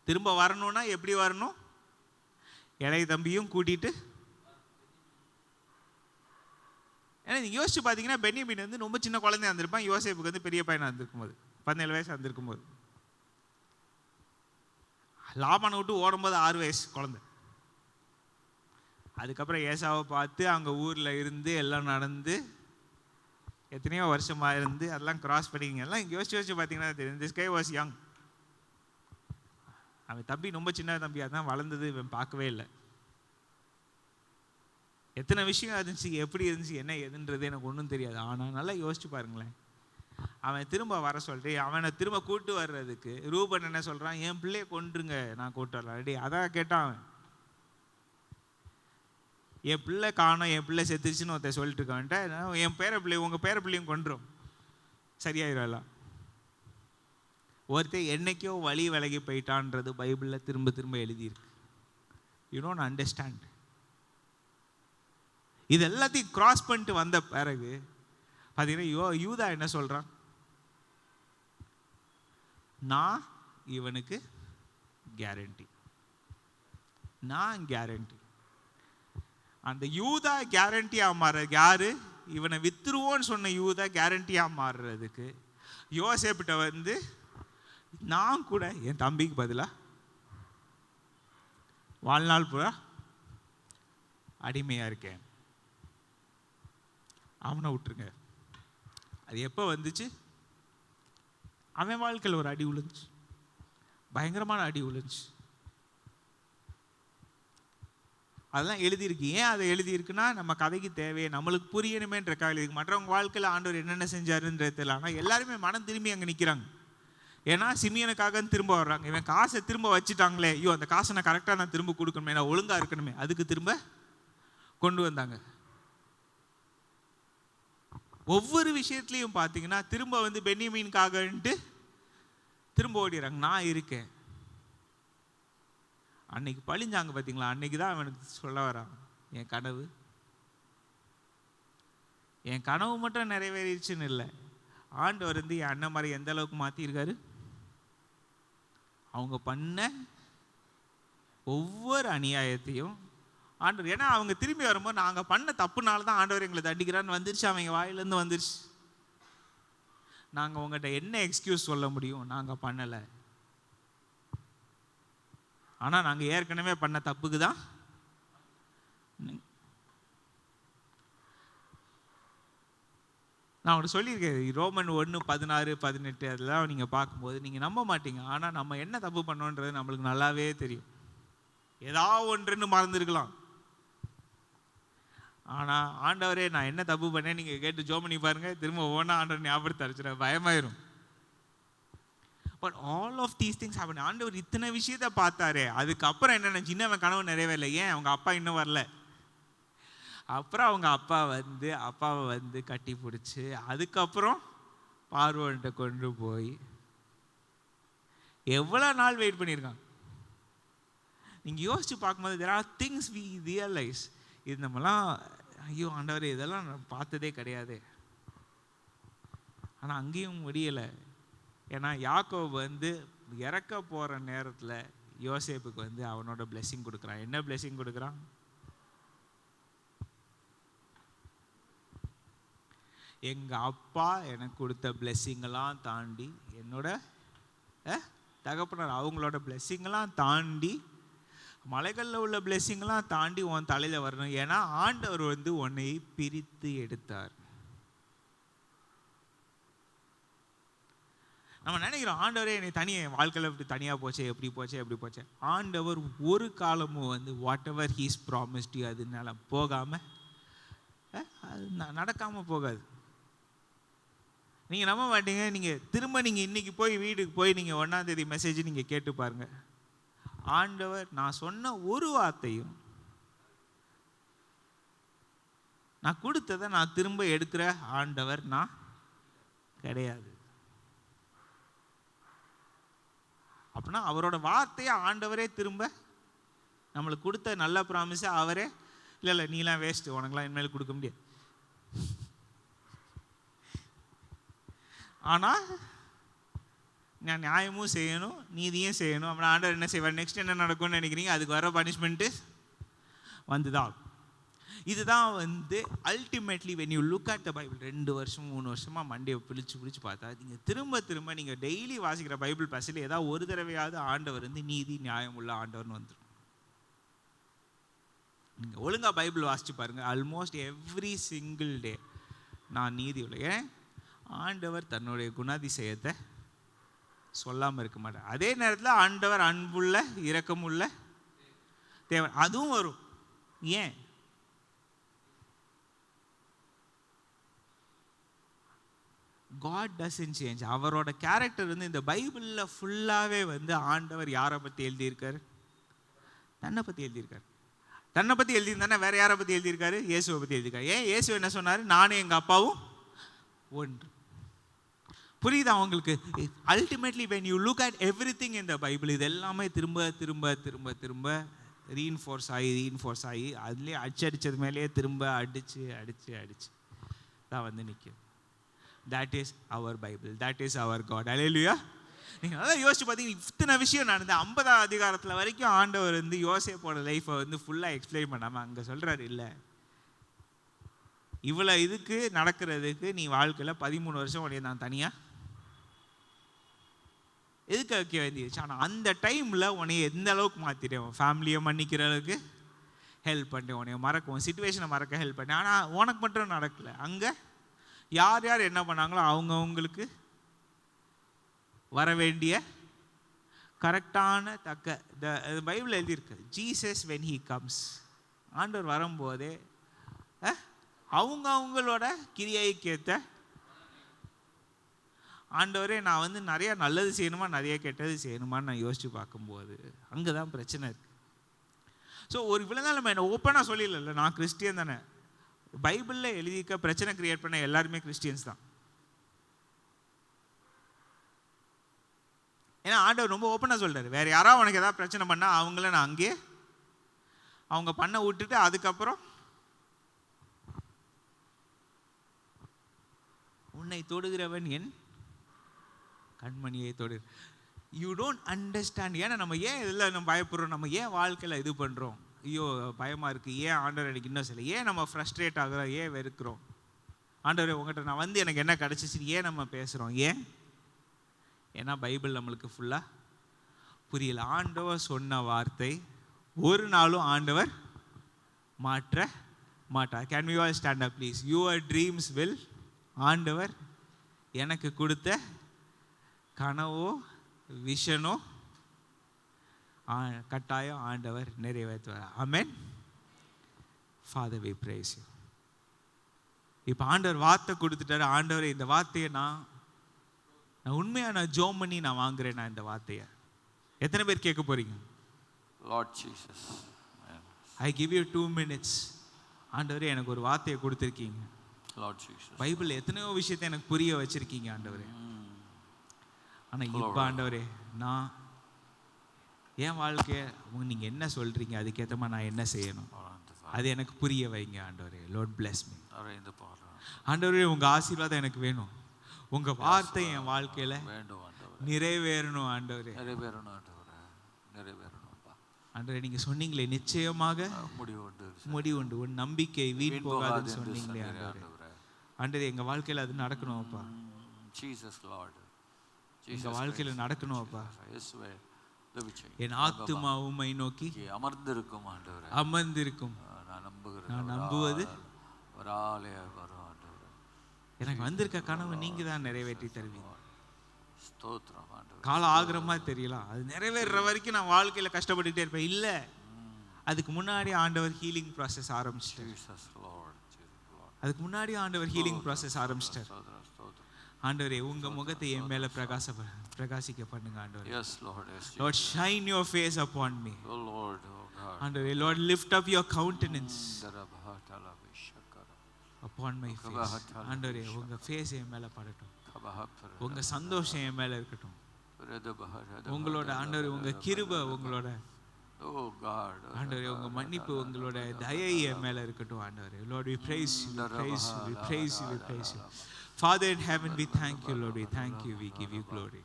திரும்ப வரணும்னா எப்படி வரணும், இளைய தம்பியும் கூட்டிட்டு. ஏன்னா நீங்க யோசிச்சு பார்த்தீங்கன்னா, பென்யமீன் வந்து ரொம்ப சின்ன குழந்தையா இருந்திருப்பான், யோசேப்புக்கு வந்து பெரிய பையனா இருந்திருக்கும் போது, 17 வயசு இருந்திருக்கும் போது. லாபானை விட்டு ஓடும்போது 6 வயசு குழந்தை. அதுக்கப்புறம் ஏசாவை பார்த்து அங்கே ஊரில் இருந்து எல்லாம் நடந்து எத்தனையோ வருஷமா இருந்து அதெல்லாம் கிராஸ் பண்ணிங்க. எல்லாம் இங்கே யோசிச்சு பார்த்தீங்கன்னா தெரியும், திஸ் கை வாஸ் யங். அவன் தம்பி ரொம்ப சின்ன தம்பியாக தான் வளர்ந்தது, இவன் பார்க்கவே இல்லை. எத்தனை விஷயம் இருந்துச்சு, எப்படி இருந்துச்சு, என்ன எதுன்றது எனக்கு ஒன்றும் தெரியாது. ஆனால் நல்லா யோசிச்சு பாருங்களேன், அவன் திரும்ப வர சொல்லிட்டு அவனை திரும்ப கூட்டு வர்றதுக்கு ரூபன் என்ன சொல்கிறான், என் பிள்ளைய கொன்றுங்க நான் கூட்டு வரலாம். ரெடி அதான் கேட்டான் அவன். என் பிள்ளை காணோம், என் பிள்ளை செத்துச்சுன்னு ஒருத்தர் சொல்லிட்டு இருக்கான்ட்ட, என் பேர பிள்ளை உங்கள் பேர பிள்ளையும் கொன்றும் சரியாயிடலாம். ஒருத்தர் என்னைக்கோ வழி விலகி போயிட்டான்றது பைபிளில் திரும்ப திரும்ப எழுதியிருக்கு. You don't understand. இது எல்லாத்தையும் கிராஸ் பண்ணிட்டு வந்த பிறகு பார்த்தீங்கன்னா யூதா என்ன சொல்கிறான், நான் இவனுக்கு கேரண்டி, நான் கேரண்டி. அந்த யூதா கேரண்டியாக மாறுறது யாரு, இவனை வித்துருவோன்னு சொன்ன யூதா கேரண்டியாக மாறுறதுக்கு யோசேப்பிட்ட வந்து நான் கூட என் தம்பிக்கு பதிலாக வாழ்நாள் பூரா அடிமையாக இருக்கேன், அவனை விட்டுருங்க. அது எப்போ வந்துச்சு, அவன் வாழ்க்கையில் ஒரு அடி விழுந்துச்சு, பயங்கரமான அடி விழுந்துச்சு. அதெல்லாம் எழுதியிருக்கு. ஏன் அதை எழுதியிருக்குன்னா நம்ம கதைக்கு தேவையே, நம்மளுக்கு புரியணுமேன்றக்காக எழுதிருக்கு. மற்றவங்க வாழ்க்கையில் ஆண்டவர் என்னென்ன செஞ்சாருன்றது தெரியல. ஆனால் எல்லாருமே மனம் திரும்பி அங்கே நிற்கிறாங்க. ஏன்னா சிமியனுக்காக திரும்ப வர்றாங்க. இவன் காசை திரும்ப வச்சுட்டாங்களே, ஐயோ அந்த காசை நான் கரெக்டாக நான் திரும்ப கொடுக்கணுமே, நான் ஒழுங்காக இருக்கணுமே, அதுக்கு திரும்ப கொண்டு வந்தாங்க. ஒவ்வொரு விஷயத்துலையும் பார்த்தீங்கன்னா திரும்ப வந்து பென்யமீனுக்காகன்ட்டு திரும்ப ஓடிடுறாங்க. நான் இருக்கேன். அன்னைக்கு பழிஞ்சாங்க பார்த்தீங்களா, அன்னைக்கு தான் அவனுக்கு சொல்ல வரான், என் கனவு மட்டும் நிறைவேறிடுச்சுன்னு இல்லை, ஆண்டவர் வந்து என் அண்ணன் மாதிரி எந்த அளவுக்கு மாற்றிருக்காரு. அவங்க பண்ண ஒவ்வொரு அநியாயத்தையும் ஆண்டவர், ஏன்னா அவங்க திரும்பி வரும்போது நாங்கள் பண்ண தப்புனால தான் ஆண்டவர் எங்களை தண்டிக்கிறான்னு வந்துருச்சு, அவங்க வாயிலேருந்து வந்துருச்சு. நாங்கள் உங்கள்கிட்ட என்ன எக்ஸ்கியூஸ் சொல்ல முடியும், நாங்கள் பண்ணலை. ஆனால் நாங்கள் ஏற்கனவே பண்ண தப்புக்கு தான். நான் அவனுக்கு சொல்லியிருக்கேன், ரோமன் 1:16-18 அதெல்லாம் நீங்கள் பார்க்கும்போது நீங்கள் நம்ப மாட்டீங்க. ஆனால் நம்ம என்ன தப்பு பண்ணோன்றது நம்மளுக்கு நல்லாவே தெரியும். ஏதாவது ஒன்றுன்னு மறந்துருக்கலாம். ஆனால் ஆண்டவரே நான் என்ன தப்பு பண்ணேன் நீங்கள் கேட்டு ஜோம் பண்ணி பாருங்கள், திரும்ப ஒவ்வொன்றா ஆண்டவர் ஞாபகத்தை அரைச்சிட பயமாயிரும். But all of these things happen. ஆண்டவர் இத்தனை விஷயத்தை பார்த்தாரு. அதுக்கப்புறம் என்னென்ன சின்னவன் கனவு நிறைவேறல. ஏன், அவங்க அப்பா இன்னும் வரல. அப்புறம் அவங்க அப்பாவை வந்து கட்டி பிடிச்சி அதுக்கப்புறம் பார்வோன்கிட்ட கொண்டு போய் எவ்வளோ நாள் வெயிட் பண்ணியிருக்காங்க. நீங்கள் யோசிச்சு பார்க்கும்போது there are things we realize. இது நம்மலாம் ஐயோ ஆண்டவரே இதெல்லாம் நான் பார்த்ததே கிடையாது. ஆனால் அங்கேயும் முடியலை. ஏன்னா யாக்கோபு வந்து இறக்க போகிற நேரத்தில் யோசேப்புக்கு வந்து அவனோட பிளெஸிங் கொடுக்குறான். என்ன பிளெஸிங் கொடுக்குறான், எங்கள் அப்பா எனக்கு கொடுத்த பிளெஸ்ஸிங்கெல்லாம் தாண்டி, என்னோட தகப்பனார் அவங்களோட பிளெஸ்ஸிங்கெல்லாம் தாண்டி, மலைகளில் உள்ள பிளெஸ்ஸிங்கெல்லாம் தாண்டி உன் தலையில் வரணும். ஏன்னா ஆண்டவர் வந்து உன்னை பிரித்து எடுத்தார். நம்ம நினைக்கிறோம் ஆண்டவரே என்னை தனியாக வாழ்க்கையில் இப்படி தனியாக போச்சே, எப்படி போச்சே. ஆண்டவர் ஒரு காலமும் வந்து வாட் எவர் ஹீஸ் ப்ராமிஸ்ட் அதனால போகாமல் அது நடக்காமல் போகாது. நீங்கள் நம்ப மாட்டீங்க. நீங்கள் இன்னைக்கு போய் வீட்டுக்கு போய் நீங்கள் 1ஆம் தேதி மெசேஜ் நீங்கள் கேட்டு பாருங்கள். ஆண்டவர் நான் சொன்ன ஒரு வார்த்தையும் நான் கொடுத்ததை நான் திரும்ப எடுக்கிற ஆண்டவர் நான் கிடையாது. அப்படின்னா அவரோட வார்த்தையை ஆண்டவரே திரும்ப நம்மளுக்கு கொடுத்த நல்ல ப்ராமிஸை அவரே இல்லை நீலாம் வேஸ்ட்டு, உனக்குலாம் இனிமேல் கொடுக்க முடியாது. ஆனால் நான் நியாயமும் செய்யணும், நீதியும் செய்யணும். அப்படின்னா ஆண்டவர் என்ன செய்வார், நெக்ஸ்ட் என்ன நடக்கும்னு நினைக்கிறீங்க, அதுக்கு வர பனிஷ்மெண்ட்டு வந்துதான். இதுதான் வந்து ultimately when you look at the Bible. 2 வருஷம் 3 வருஷமாக மண்டையை பிடிச்சி பார்த்தா நீங்கள் திரும்ப நீங்கள் டெய்லி வாசிக்கிற பைபிள் பஸ்ஸில் ஏதாவது ஒரு தடவையாவது ஆண்டவர் வந்து நீதி நியாயம் உள்ள ஆண்டவர்னு வந்துடும். நீங்கள் ஒழுங்காக பைபிள் வாசித்து பாருங்கள், ஆல்மோஸ்ட் எவ்ரி சிங்கிள் டே நான் நீதி உள்ள. ஏன், ஆண்டவர் தன்னுடைய குணாதிசயத்தை சொல்லாமல் இருக்க மாட்டார். அதே நேரத்தில் ஆண்டவர் அன்புள்ள இரக்கமுள்ள தேவன், அதுவும் வரும். ஏன், God doesn't change. அவரோட கேரக்டர் வந்து இந்த பைபிளில் ஃபுல்லாகவே வந்து ஆண்டவர் யாரை பற்றி எழுதியிருக்காரு? தன்னை பற்றி எழுதியிருக்காரு. தன்னை பற்றி எழுதியிருந்தானே வேற யாரை பற்றி எழுதியிருக்காரு? இயேசுவை பற்றி எழுதியிருக்காரு. ஏன் இயேசு என்ன சொன்னார்? நானும் எங்கள் அப்பாவும் ஒன்று. புரியுதா அவங்களுக்கு? Ultimately when you look at everything in the Bible, இது எல்லாமே திரும்ப திரும்ப திரும்ப திரும்ப ரீஇன்ஃபோர்ஸ் ஆகி அதுலேயே அடிச்சது மேலேயே திரும்ப அடிச்சு அடிச்சு அடிச்சு தான் வந்து நிற்கும். That is our Bible. That is our God. Hallelujah. நீங்கள் அதான் யோசிச்சு பார்த்தீங்கன்னா இத்தனை விஷயம் நடந்து 50ஆம் அதிகாரத்தில் வரைக்கும் ஆண்டவர் வந்து யோசேப்போட லைஃப்பை வந்து ஃபுல்லாக எக்ஸ்பிளைன் பண்ணாமல் அங்கே சொல்கிறாரு, இல்லை இவ்வளோ இதுக்கு நடக்கிறதுக்கு நீ வாழ்க்கையில் 13 வருஷம் உடைய நான் தனியாக எதுக்கு வைக்க வேண்டியது. ஆனால் அந்த டைமில் உன்னைய எந்த அளவுக்கு மாற்றிட்டேன், ஃபேமிலியை மன்னிக்கிற அளவுக்கு ஹெல்ப் பண்ணிட்டேன், உன்னைய மறக்கும் சிச்சுவேஷனை மறக்க ஹெல்ப் பண்ணேன். ஆனால் உனக்கு மட்டும் நடக்கலை. அங்கே யார் யார் என்ன பண்ணாங்களோ அவங்களுக்கு வர வேண்டிய கரெக்டான பைபிள் எழுதியிருக்கு. ஜீசஸ் when he comes, ஆண்டவர் வரும்போதே அவங்களோட கிரியைக்கேற்ற ஆண்டவரே நான் வந்து நிறைய நல்லது செய்யணுமா நிறைய கெட்டது செய்யணுமான்னு நான் யோசிச்சு பார்க்கும்போது அங்கே தான் பிரச்சனை இருக்கு. ஸோ ஒரு இவ்வளோ நாள் நம்ம என்ன ஓப்பனாக சொல்லிடல, நான் கிறிஸ்டியன் தானே. பைபிளில் எழுதிக்க பிரச்சனை கிரியேட் பண்ண எல்லாருமே கிறிஸ்டியன்ஸ் தான். ஏன்னா ஆண்டவர் ரொம்ப ஓப்பனாக சொல்றாரு, வேற யாராவது உனக்கு ஏதாவது பிரச்சனை பண்ணா அவங்கள நான் அங்கேயே அவங்க பண்ண விட்டுட்டு அதுக்கப்புறம் உன்னை தொடுகிறவன் என் கண்மணியை தொடு. You don't understand. ஏன்னா நம்ம ஏன் இதில் நம்ம பயப்படுறோம், நம்ம ஏன் வாழ்க்கையில் இது பண்ணுறோம், ஐயோ பயமாக இருக்குது, ஏன் ஆண்டவர் எனக்கு இன்னும் செய்யலை, ஏன் நம்ம ஃப்ரஸ்ட்ரேட் ஆகிறோம், ஏன் வெறுக்கிறோம். ஆண்டவர் உங்கள்கிட்ட நான் வந்து எனக்கு என்ன கிடச்சிச்சு ஏன் நம்ம பேசுகிறோம், ஏன்? ஏன்னா பைபிள் நம்மளுக்கு ஃபுல்லாக புரியல. ஆண்டவர் சொன்ன வார்த்தை ஒரு நாளும் ஆண்டவர் மாற்ற மாட்டார். Can we all stand up please? Your dreams will, ஆண்டவர் எனக்கு கொடுத்த கனவோ விஷனோ கட்டாயம் ஆண்டவர் நிறைவேற்றுவார். Amen. Father we praise you. இப்போ ஆண்டவர் வார்த்தை கொடுத்துட்டாரு. ஆண்டவர் இந்த வார்த்தையை நான் உண்மையாக ஜோம் பண்ணி நான் வாங்குறேன். நான் இந்த வார்த்தையை எத்தனை பேர் கேட்க போறீங்க? Lord Jesus, I give you 2 minutes. ஆண்டவரே எனக்கு ஒரு வார்த்தையை கொடுத்துருக்கீங்க. Lord Jesus, பைபிள் எத்தனையோ விஷயத்தை எனக்கு புரிய வச்சிருக்கீங்க ஆண்டவரே. ஆனால் இப்போ ஆண்டவரே நான் என் வாழ்க்கைய நீங்கள் என்ன சொல்கிறீங்க அதுக்கேற்ற மாதிரி நான் என்ன செய்யணும் அது எனக்கு புரிய வைங்க ஆண்டவரே. Lord bless me. ஆண்டவரே உங்கள் ஆசீர்வாதம் எனக்கு வேணும். உங்கள் வார்த்தை என் வாழ்க்கையில் நிறைவேறணும் ஆண்டவரே. ஆண்டவரே நீங்கள் சொன்னீங்களே நிச்சயமாக முடிவு உண்டு, உன் நம்பிக்கை வீண் போகாதுன்னு சொன்னீங்களே ஆண்டவரே. ஆண்டவரே எங்கள் வாழ்க்கையில் அது நடக்கணும் அப்பா. எங்கள் வாழ்க்கையில் நடக்கணும் அப்பா. என் ஆத்துமா உம்மை நோக்கி அமர்ந்திருக்கும் ஆண்டவரே, அமர்ந்திருக்கும். நான் நம்புவது எனக்கு வந்திருக்க கனவு நீங்க தான் நிறைவேற்றி தருவீங்க. காலம் ஆகிற மாதிரி தெரியலாம், அது நிறைவேற வரைக்கும் நான் வாழ்க்கையில கஷ்டப்பட்டுட்டே இருப்பேன். இல்ல, அதுக்கு முன்னாடி ஆண்டவர் ஹீலிங் ப்ராசஸ் ஆரம்பிச்சிட்டார். அதுக்கு முன்னாடி ஆண்டவர் ஹீலிங் ப்ராசஸ் ஆரம்பிச்சிட்டார். ஆண்டவரே உங்க முகத்தை என் மேல பிரகாசிக்க பண்ணுங்க ஆண்டவரே. Yes Lord, yes Lord, shine your face upon me. Oh Lord, oh God. ஆண்டவரே Lord, lift up your countenance upon my face. ஆண்டவரே உங்க ஃபேஸ் என் மேல படட்டும், உங்க சந்தோஷம் என் மேல இருக்கட்டும். உங்களோட ஆண்டவரே உங்க கிருபை, உங்களோட ஆண்டவரே உங்க மன்னிப்பு, உங்களோட தயை என் மேல இருக்கட்டும் ஆண்டவரே. Lord, we praise you, we praise you, we praise you, we praise you. Father in heaven, we thank you Lord, we thank you, we give you glory.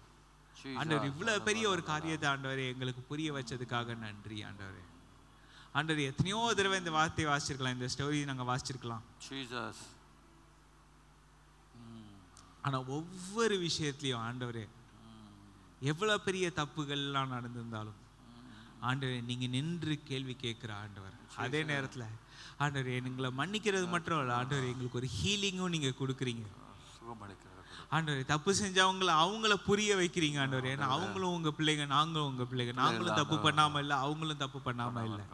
ஆண்டவரே இவ்வளவு பெரிய ஒரு காரியத்தை ஆண்டவரே எங்களுக்கு புரிய வச்சதுக்காக நன்றி ஆண்டவரே. ஆண்டவரே எத்தனையோ தடவை இந்த வார்த்தையை வாசிச்சிருக்கலாம், இந்த ஸ்டோரி நாங்கள் வாசிச்சிருக்கலாம். ஆனால் ஒவ்வொரு விஷயத்துலையும் ஆண்டவரே எவ்வளோ பெரிய தப்புகள்லாம் நடந்திருந்தாலும் ஆண்டவரே நீங்கள் நின்று கேள்வி கேட்குற ஆண்டவர். அதே நேரத்தில் ஆண்டவரே எங்களை மன்னிக்கிறது மட்டும் இல்லை ஆண்டவரே, எங்களுக்கு ஒரு ஹீலிங்கும் நீங்கள் கொடுக்குறீங்க ஆண்டவரே. தப்பு செஞ்சவங்களை அவங்கள புரிய வைக்கிறீங்க ஆண்டவரே. ஏன்னா அவங்களும் உங்கள் பிள்ளைங்க, நாங்களும் உங்கள் பிள்ளைங்க. நாங்களும் தப்பு பண்ணாமல் இல்லை, அவங்களும் தப்பு பண்ணாமல் இல்லை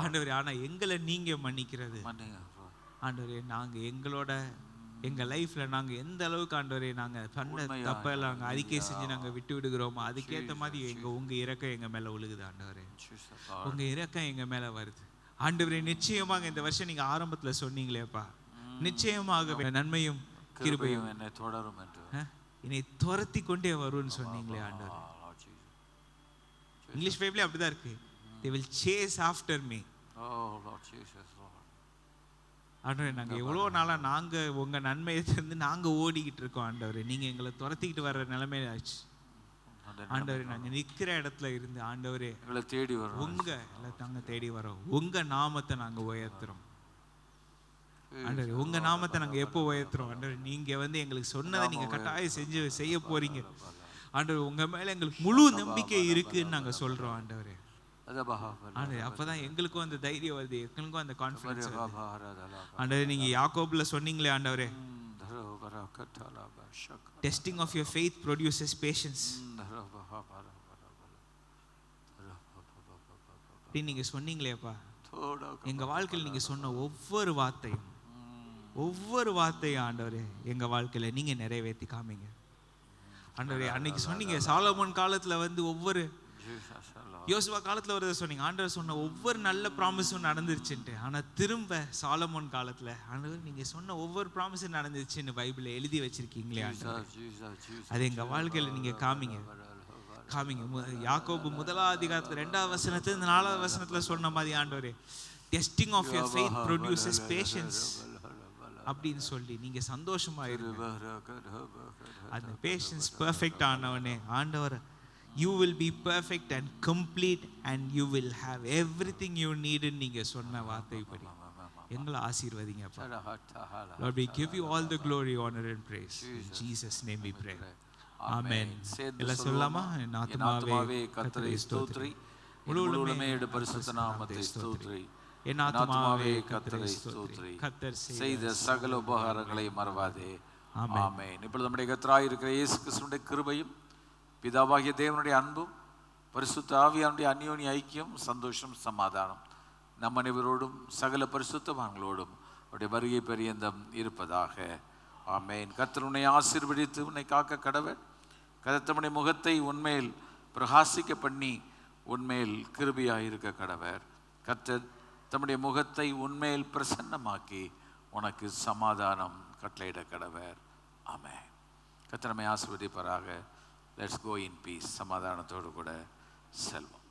ஆண்டவரே. ஆனால் எங்களை நீங்கள் மன்னிக்கிறது ஆண்டவரே, நாங்கள் எங்கள் லைஃப்பில் நாங்கள் எந்த அளவுக்கு ஆண்டவரே நாங்கள் பண்ண தப்பெல்லாம் நாங்கள் அறிக்கை செஞ்சு நாங்கள் விட்டு விடுகிறோமோ அதுக்கேற்ற மாதிரி உங்கள் இறக்கம் எங்கள் மேலே விழுகுது ஆண்டவரே. உங்கள் இறக்கம் எங்கள் மேலே வருது ஆண்டவரே. நிச்சயமாக இந்த வருஷம் நீங்கள் ஆரம்பத்தில் சொன்னீங்களேப்பா, நிச்சயமாக நன்மையும் கிருபையும் என்னை தொடரும் என்று என்னை துரத்தி கொண்டே வரும்னு சொன்னீங்களே ஆண்டவரே. இங்கிலீஷ் பைபிளே அப்படிதான் இருக்கு. They will chase after me. Oh Lord Jesus, Lord. ஆண்டவரே நாங்கள் எவ்வளோ நாளாக நாங்கள் உங்கள் நன்மையிலிருந்து நாங்கள் ஓடிக்கிட்டு இருக்கோம் ஆண்டவரே. நீங்கள் எங்களை துரத்திக்கிட்டு வர்ற நிலைமையில ஆச்சு ஆண்டவரே. நாங்கள் நிற்கிற இடத்துல இருந்து ஆண்டவரே எங்களை தேடி வரோம், உங்கள் நாங்கள் தேடி வரோம். உங்கள் நாமத்தை நாங்கள் உயர்த்துறோம் ஆண்டவரே. உங்கள் நாமத்தை நாங்கள் எப்போ உயர்த்துறோம் ஆண்டவரே? நீங்கள் வந்து எங்களுக்கு சொன்னதை நீங்கள் கட்டாயம் செய்ய போறீங்க ஆண்டவரே. உங்கள் மேலே எங்களுக்கு முழு நம்பிக்கை இருக்குன்னு நாங்கள் சொல்கிறோம் ஆண்டவரே. ஆண்டவரே அப்பதான் எங்களுக்கும் அந்த தைரியம் வருது, எங்களுக்கும் அந்த கான்ஃபிடன்ஸ் வருது ஆண்டவரே. நீங்க யாக்கோபுல சொன்னீங்களே ஆண்டவரே, testing of your faith produces patience. நீங்க சொன்னீங்களேப்பா, எங்க வாழ்க்கையில் நீங்க சொன்ன ஒவ்வொரு வார்த்தையும் ஆண்டவரே எங்க வாழ்க்கையில நீங்க நிறைவேற்றி காமிங்க ஆண்டவரே. அன்னைக்கு சொன்னீங்க சாலமோன் காலத்துல வந்து ஒவ்வொரு யோசுவா காலத்துல வருது சொன்னீங்க ஆண்டவர் சொன்ன ஒவ்வொரு நல்ல ப்ராமிஸும் நடந்துருச்சுன்ட்டு. ஆனா திரும்ப சாலமோன் காலத்துல ஆண்டவர் நீங்க சொன்ன ஒவ்வொரு ப்ராமிஸும் நடந்துருச்சுன்னு பைபிள்ல எழுதி வச்சிருக்கீங்களே ஆண்டவர். அது எங்க வாழ்க்கையில நீங்க காமிங்க. யாக்கோபு 1ஆம் அதிகாரத்துல 2ஆம் வசனத்துல 4ஆம் வசனத்துல சொன்ன மாதிரி ஆண்டவரே, testing of your faith produces patience அப்படின்னு சொல்லி நீங்க சந்தோஷமா இருங்க. அந்த பேஷன்ஸ் பெர்ஃபெக்ட் ஆனவனே ஆண்டவர், you will be perfect and complete and you will have everything you need ன்னு நீங்க சொன்ன வார்த்தைப்படி எங்களை ஆசீர்வதிங்கப்பா. Lord, we give you all the glory, honor and praise. In Jesus name we pray. Amen. எல்லாம் சொல்லலாமா? என் ஆத்துமாவே கர்த்தரை ஸ்தோத்திரி, முழு உள்ளமே அவருடைய பரிசுத்த நாமத்தை ஸ்தோத்திரி. என் ஆத்துமாவே கர்த்தரை ஸ்தோத்திரி, கர்த்தர் செய்த சகல உபகாரங்களை மறவாதே. ஆமென். இப்பொழுது நம்முடைய கர்த்தராய் இருக்கிற இயேசு கிறிஸ்துவினுடைய கிருபையும் பிதாவாகிய தேவனுடைய அன்பும் பரிசுத்த ஆவியானுடைய அந்யோன்ய ஐக்கியம் சந்தோஷம் சமாதானம் நம் அனைவரோடும் சகல பரிசுத்தவான்களோடும் அவருடைய வருகை பரியந்தம் இருப்பதாக. ஆமென். கர்த்தர் உன்னை ஆசீர்வதித்து உன்னை காக்க கடவர். கர்த்தர் தம்முடைய முகத்தை உன்மேல் பிரகாசிக்க பண்ணி உன்மேல் கிருபையாயிருக்க கடவர். கர்த்தர் தம்முடைய முகத்தை உன்மேல் பிரசன்னமாக்கி உனக்கு சமாதானம் கட்டளையிட கடவர். ஆமென். கர்த்தர் நம்மை ஆசீர்வதிப்பாராக. Let's go in peace. சமாதானத்தோடு கூட செல்வோம்.